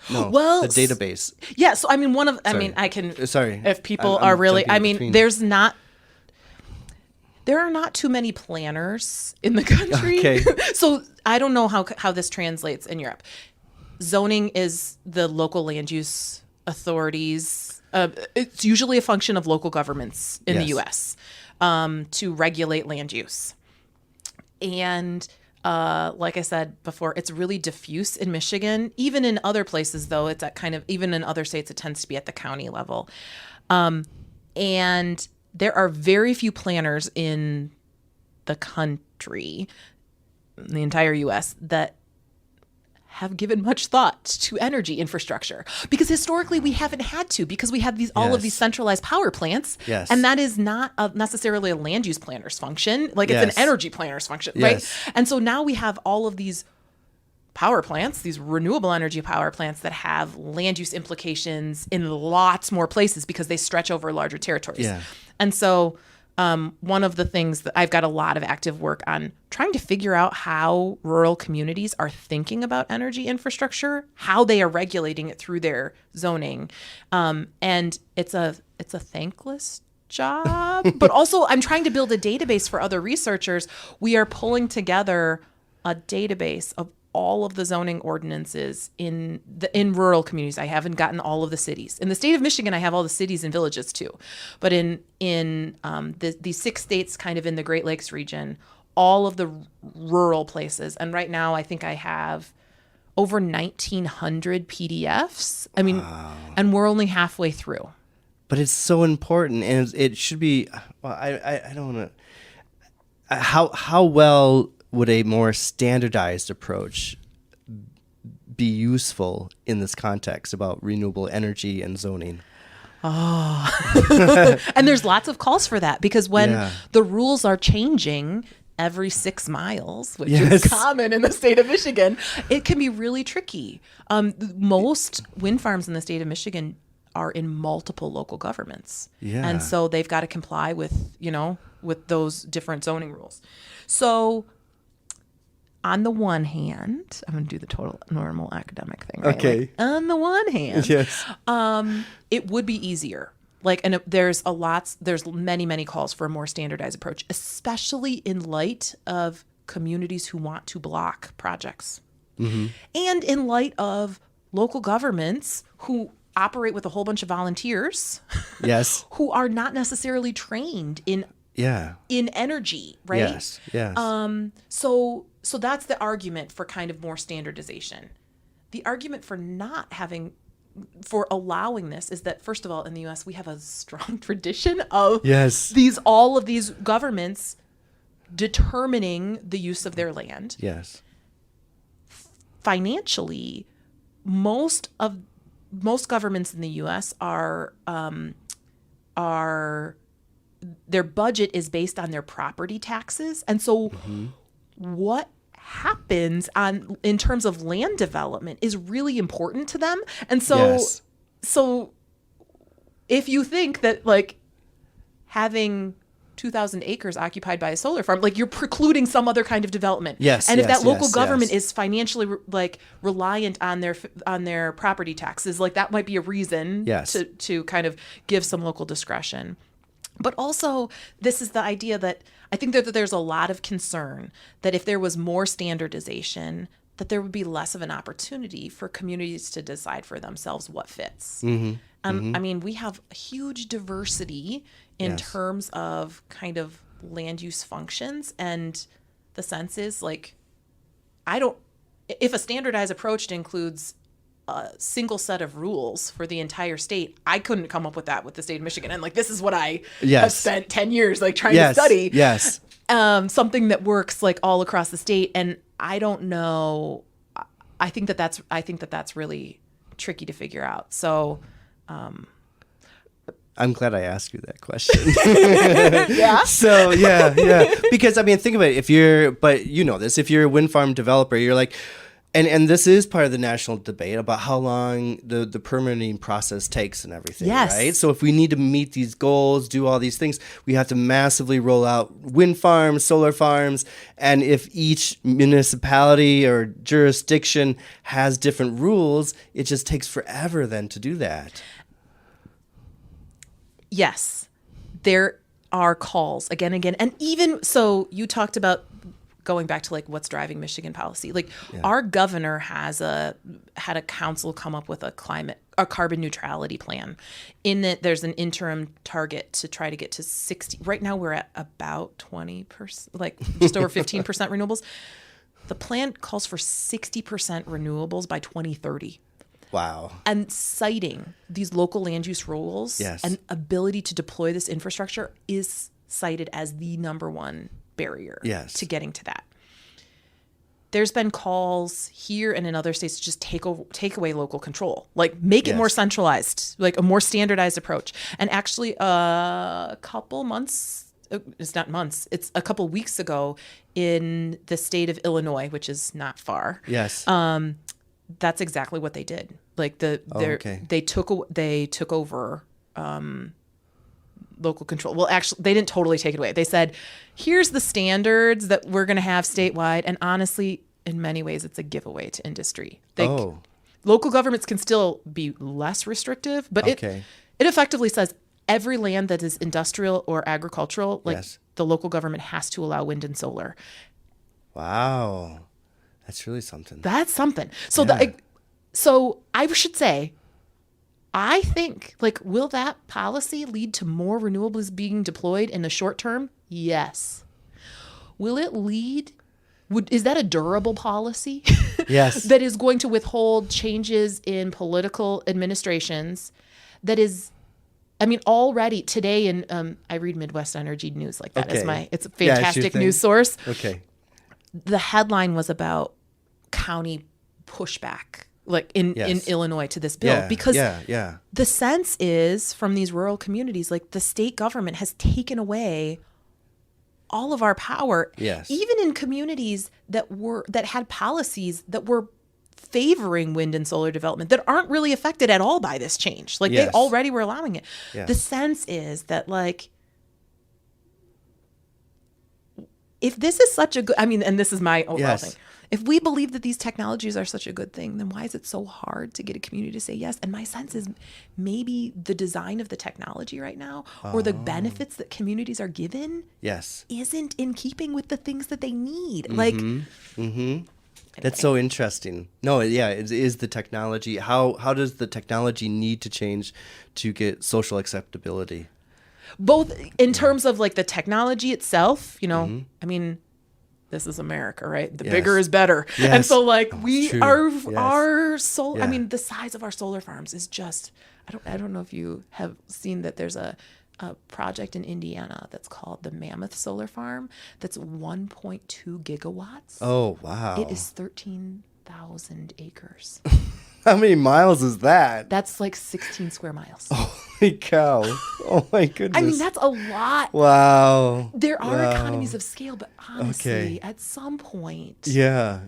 No, well, the database. Yeah. So I mean, I can. Sorry. If people are really, I mean, there are not too many planners in the country. Okay. So I don't know how this translates in Europe. Zoning is the local land use authorities. It's usually a function of local governments in the U.S. To regulate land use. And like I said before, it's really diffuse in Michigan. Even in other places, though, it's at even in other states, it tends to be at the county level. And there are very few planners in the country, in the entire U.S., that have given much thought to energy infrastructure, because historically we haven't had to, because we have all of these centralized power plants, and that is not necessarily a land use planner's function. Like it's an energy planner's function, right? And so now we have all of these power plants, these renewable energy power plants that have land use implications in lots more places because they stretch over larger territories. Yeah. And so one of the things that I've got a lot of active work on trying to figure out how rural communities are thinking about energy infrastructure, how they are regulating it through their zoning. And it's a thankless job, but also I'm trying to build a database for other researchers. We are pulling together a database of all of the zoning ordinances in rural communities. I haven't gotten all of the cities. In the state of Michigan, I have all the cities and villages too. But in these 6 states kind of in the Great Lakes region, all of the rural places. And right now I think I have over 1,900 PDFs. I mean, and we're only halfway through. But it's so important, and it should be, well, I don't want to, how well would a more standardized approach be useful in this context about renewable energy and zoning? Oh, and there's lots of calls for that, because when the rules are changing every 6 miles, which is common in the state of Michigan, it can be really tricky. Most wind farms in the state of Michigan are in multiple local governments. Yeah. And so they've got to comply with those different zoning rules. So on the one hand, I'm going to do the total normal academic thing, right? Okay. Like, on the one hand, it would be easier. And there's many calls for a more standardized approach, especially in light of communities who want to block projects. Mm-hmm. And in light of local governments who operate with a whole bunch of volunteers who are not necessarily trained in energy, right? Yes. So that's the argument for kind of more standardization. The argument for allowing this is that, first of all, in the U.S., we have a strong tradition of all of these governments determining the use of their land. Yes. Financially, most governments in the U.S. are their budget is based on their property taxes, and so what happens in terms of land development is really important to them. And so if you think that having 2,000 acres occupied by a solar farm, you're precluding some other kind of development. And if that local government is financially reliant on their property taxes, that might be a reason to kind of give some local discretion. But also, this is the idea that I think that there's a lot of concern that if there was more standardization, that there would be less of an opportunity for communities to decide for themselves what fits. I mean, we have a huge diversity in terms of kind of land use functions, and the sense is if a standardized approach includes a single set of rules for the entire state, I couldn't come up with that with the state of Michigan. And this is what I have spent 10 years trying to study. Yes. Something that works all across the state. And I don't know. I think that that's really tricky to figure out. So, I'm glad I asked you that question. So because I mean, think about it. If you're a wind farm developer, you're And this is part of the national debate about how long the permitting process takes and everything, Yes. right? So if we need to meet these goals, do all these things, we have to massively roll out wind farms, solar farms, and if each municipality or jurisdiction has different rules, it just takes forever then to do that. Yes, there are calls again and again. And even so, you talked about going back to like what's driving Michigan policy. Like our governor had a council come up with a carbon neutrality plan. In it, there's an interim target to try to get to 60. Right now we're at about 20%, like just over 15% renewables. The plan calls for 60% renewables by 2030. Wow. And citing these local land use rules and ability to deploy this infrastructure is cited as the number one barrier to getting to that. There's been calls here and in other states to just take away local control, like make it more centralized, like a more standardized approach. And actually a couple months, it's not months, it's a couple weeks ago in the state of Illinois, which is not far. Yes. That's exactly what they did. Like they took over local control. Well, actually, they didn't totally take it away. They said, here's the standards that we're going to have statewide. And honestly, in many ways, it's a giveaway to industry. Local governments can still be less restrictive, but it effectively says every land that is industrial or agricultural, the local government has to allow wind and solar. Wow. That's really something. That's something. So so I should say, I think, like, will that policy lead to more renewables being deployed in the short term? Yes. Will it lead? Is that a durable policy? Yes. That is going to withhold changes in political administrations? That is, I mean, already today in I read Midwest Energy News like that. It's a fantastic news source. Okay. The headline was about county pushback, like in Illinois to this bill, because the sense is from these rural communities, like the state government has taken away all of our power, even in communities that had policies that were favoring wind and solar development that aren't really affected at all by this change. Like they already were allowing it. The sense is that, like, if this is such a good, I mean, and this is my overall thing. If we believe that these technologies are such a good thing, then why is it so hard to get a community to say yes? And my sense is maybe the design of the technology right now or the benefits that communities are given isn't in keeping with the things that they need. Anyway. That's so interesting. No, it is the technology. How does the technology need to change to get social acceptability? Both in terms of like the technology itself, you know, I mean, this is America, right? The bigger is better. Yes. And so like our solar, I mean, the size of our solar farms is just, I don't know if you have seen that there's a project in Indiana that's called the Mammoth Solar Farm that's 1.2 gigawatts. Oh, wow. It is 13,000 acres. How many miles is that? That's like 16 square miles. Holy cow. Oh, my goodness. I mean, that's a lot. Wow. There are economies of scale, but honestly, at some point. Yeah.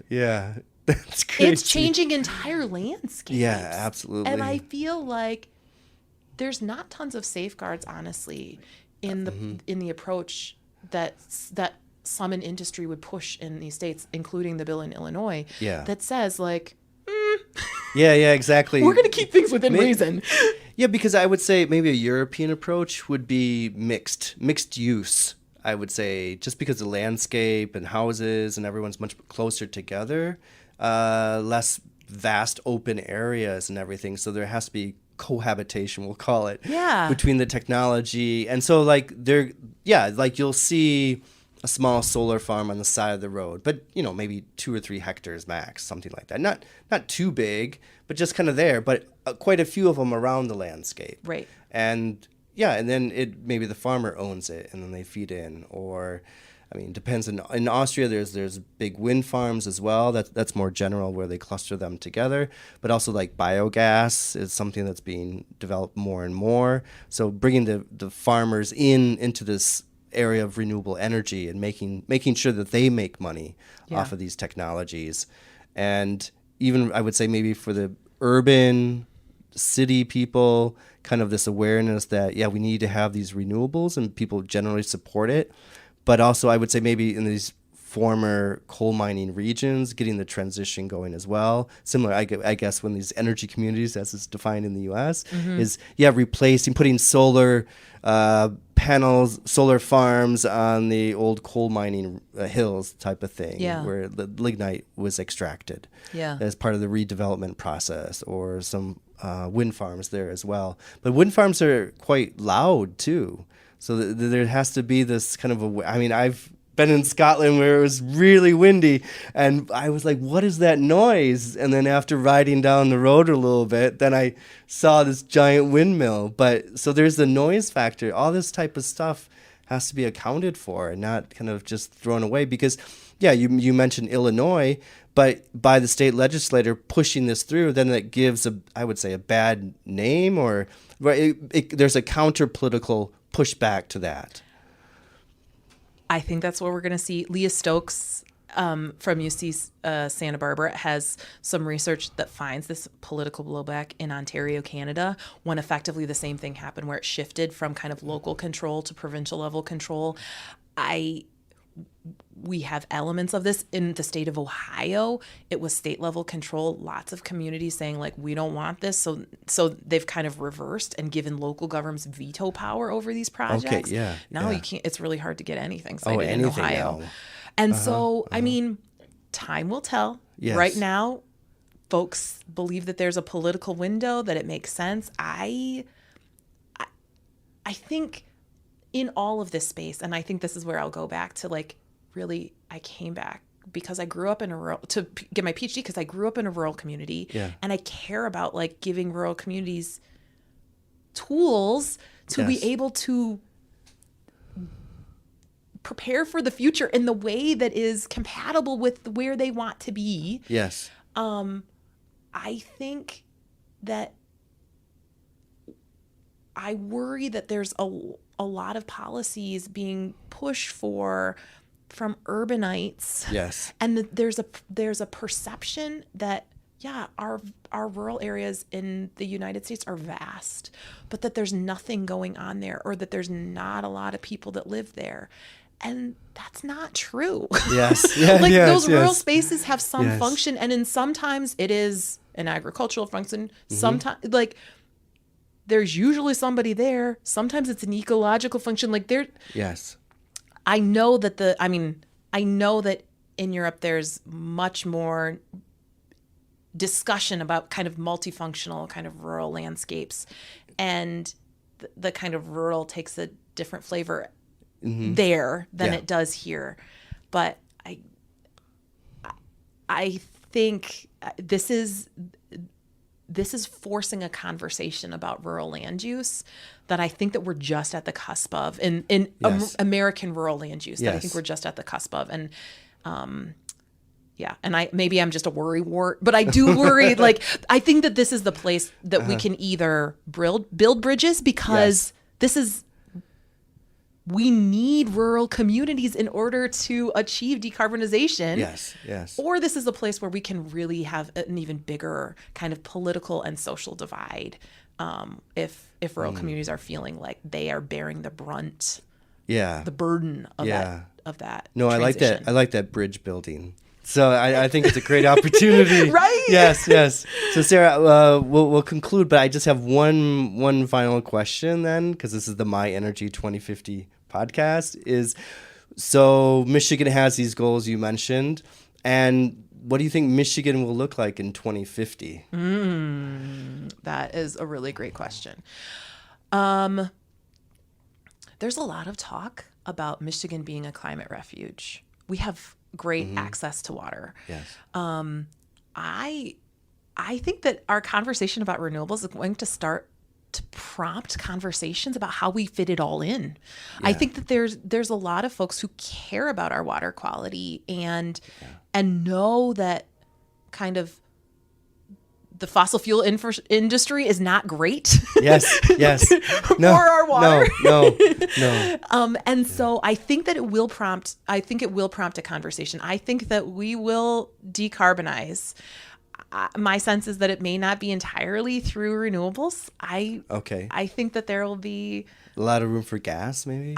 That's crazy. It's changing entire landscapes. Yeah, absolutely. And I feel like there's not tons of safeguards, honestly, in the approach that some in industry would push in these states, including the bill in Illinois, that says like, yeah, exactly. We're going to keep things within reason. Yeah, because I would say maybe a European approach would be mixed use. I would say just because the landscape and houses and everyone's much closer together, less vast open areas and everything. So there has to be cohabitation, we'll call it, between the technology. And so like you'll see a small solar farm on the side of the road, but maybe 2 or 3 hectares max, something like that. Not too big, but just kind of there, but quite a few of them around the landscape. Right. And and then maybe the farmer owns it and then they feed in, or I mean, depends. In Austria, there's big wind farms as well. That's more general where they cluster them together. But also like biogas is something that's being developed more and more. So bringing the farmers into this area of renewable energy and making sure that they make money off of these technologies. And even I would say maybe for the urban city people, kind of this awareness that, yeah, we need to have these renewables and people generally support it. But also I would say maybe in these former coal mining regions, getting the transition going as well. Similar, I guess, when these energy communities, as it's defined in the U.S., is, replacing, putting solar panels, solar farms on the old coal mining hills type of thing, where the lignite was extracted as part of the redevelopment process, or some wind farms there as well. But wind farms are quite loud too. So there has to be this kind of I've been in Scotland where it was really windy, and I was like, what is that noise? And then after riding down the road a little bit, then I saw this giant windmill. But so there's the noise factor. All this type of stuff has to be accounted for and not kind of just thrown away, because you mentioned Illinois, but by the state legislator pushing this through, then it gives I would say a bad name, or there's a counter political pushback to that. I think that's what we're going to see. Leah Stokes from UC Santa Barbara has some research that finds this political blowback in Ontario, Canada, when effectively the same thing happened, where it shifted from kind of local control to provincial level control. We have elements of this in the state of Ohio. It was state level control. Lots of communities saying, like, we don't want this. So they've kind of reversed and given local governments veto power over these projects. Okay, Now you can't. It's really hard to get anything cited in Ohio. Now. And time will tell. Yes. Right now, folks believe that there's a political window, that it makes sense. I think in all of this space, and I think this is where I'll go back to, like, really, I came back because I grew up in to get my PhD, because I grew up in a rural community, and I care about, like, giving rural communities tools to be able to prepare for the in the way that is compatible with where they want to be. Yes. I think that I worry that there's a lot of policies being pushed from urbanites. Yes. And there's a perception that, our rural areas in the United States are vast, but that there's nothing going on there, or that there's not a lot of people that live there. And that's not true. Yes. Yeah, those rural spaces have some function, and sometimes it is an agricultural function. Sometimes, like, there's usually somebody there. Sometimes it's an ecological function. Like, Yes. I know that in Europe there's much more discussion about kind of multifunctional kind of rural landscapes, and the kind of rural takes a different flavor there than it does here. But I think this is forcing a conversation about rural land use that I think that we're just at the cusp of in American rural land use. That I think we're just at the cusp of. And and maybe I'm just a worry wart, but I do worry. Like, I think that this is the place that we can either build bridges, because we need rural communities in order to achieve decarbonization. Yes. Or this is a place where we can really have an even bigger kind of political and social divide, if rural communities are feeling like they are bearing the brunt, the burden of that. No, transition. I like that bridge building. So I think it's a great opportunity. Right? Yes. So Sarah, we'll conclude, but I just have one final question then, because this is the My Energy 2050 podcast. So Michigan has these goals you mentioned, and what do you think Michigan will look like in 2050? That is a really great question. There's a lot of talk about Michigan being a climate refuge. We have great access to water. Yes. I think that our conversation about renewables is going to start to prompt conversations about how we fit it all in. I think that there's a lot of folks who care about our water quality and know that kind of the fossil fuel industry is not great. Yes. No, for our water. No. And so I think that it will prompt a conversation. I think that we will decarbonize. my sense is that it may not be entirely through renewables. Okay. I think that there will be A lot of room for gas, maybe?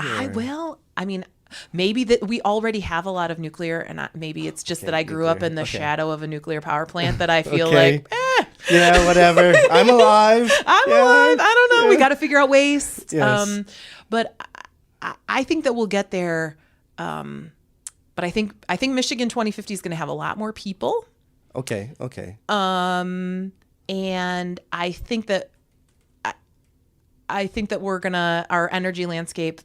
Maybe that we already have a lot of nuclear, and maybe it's just that I grew up in the shadow of a nuclear power plant that I feel like, yeah, whatever. I'm alive. alive. I don't know. We got to figure out waste. Yes. But I think that we'll get there. But I think Michigan 2050 is going to have a lot more people. Okay. And I think that our energy landscape,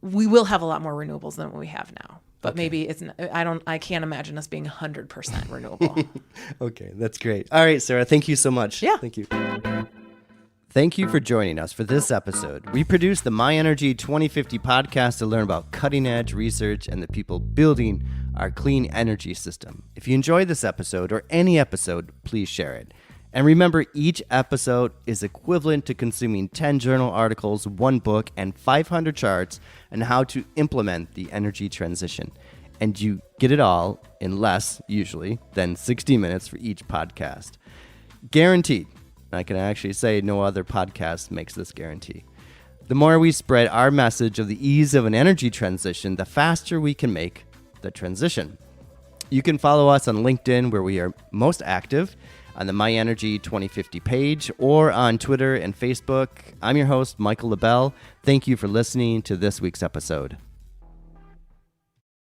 we will have a lot more renewables than what we have now. But maybe it's not, I can't imagine us being 100% renewable. Okay, that's great. All right, Sarah, thank you so much. Yeah. Thank you. Thank you for joining us for this episode. We produced the My Energy 2050 podcast to learn about cutting-edge research and the people building our clean energy system. If you enjoyed this episode or any episode, please share it. And remember, each episode is equivalent to consuming 10 journal articles, 1 book, and 500 charts on how to implement the energy transition. And you get it all in less, usually, than 60 minutes for each podcast. Guaranteed. I can actually say no other podcast makes this guarantee. The more we spread our message of the ease of an energy transition, the faster we can make the transition. You can follow us on LinkedIn, where we are most active, on the My Energy 2050 page, or on Twitter and Facebook. I'm your host, Michael LaBelle. Thank you for listening to this week's episode.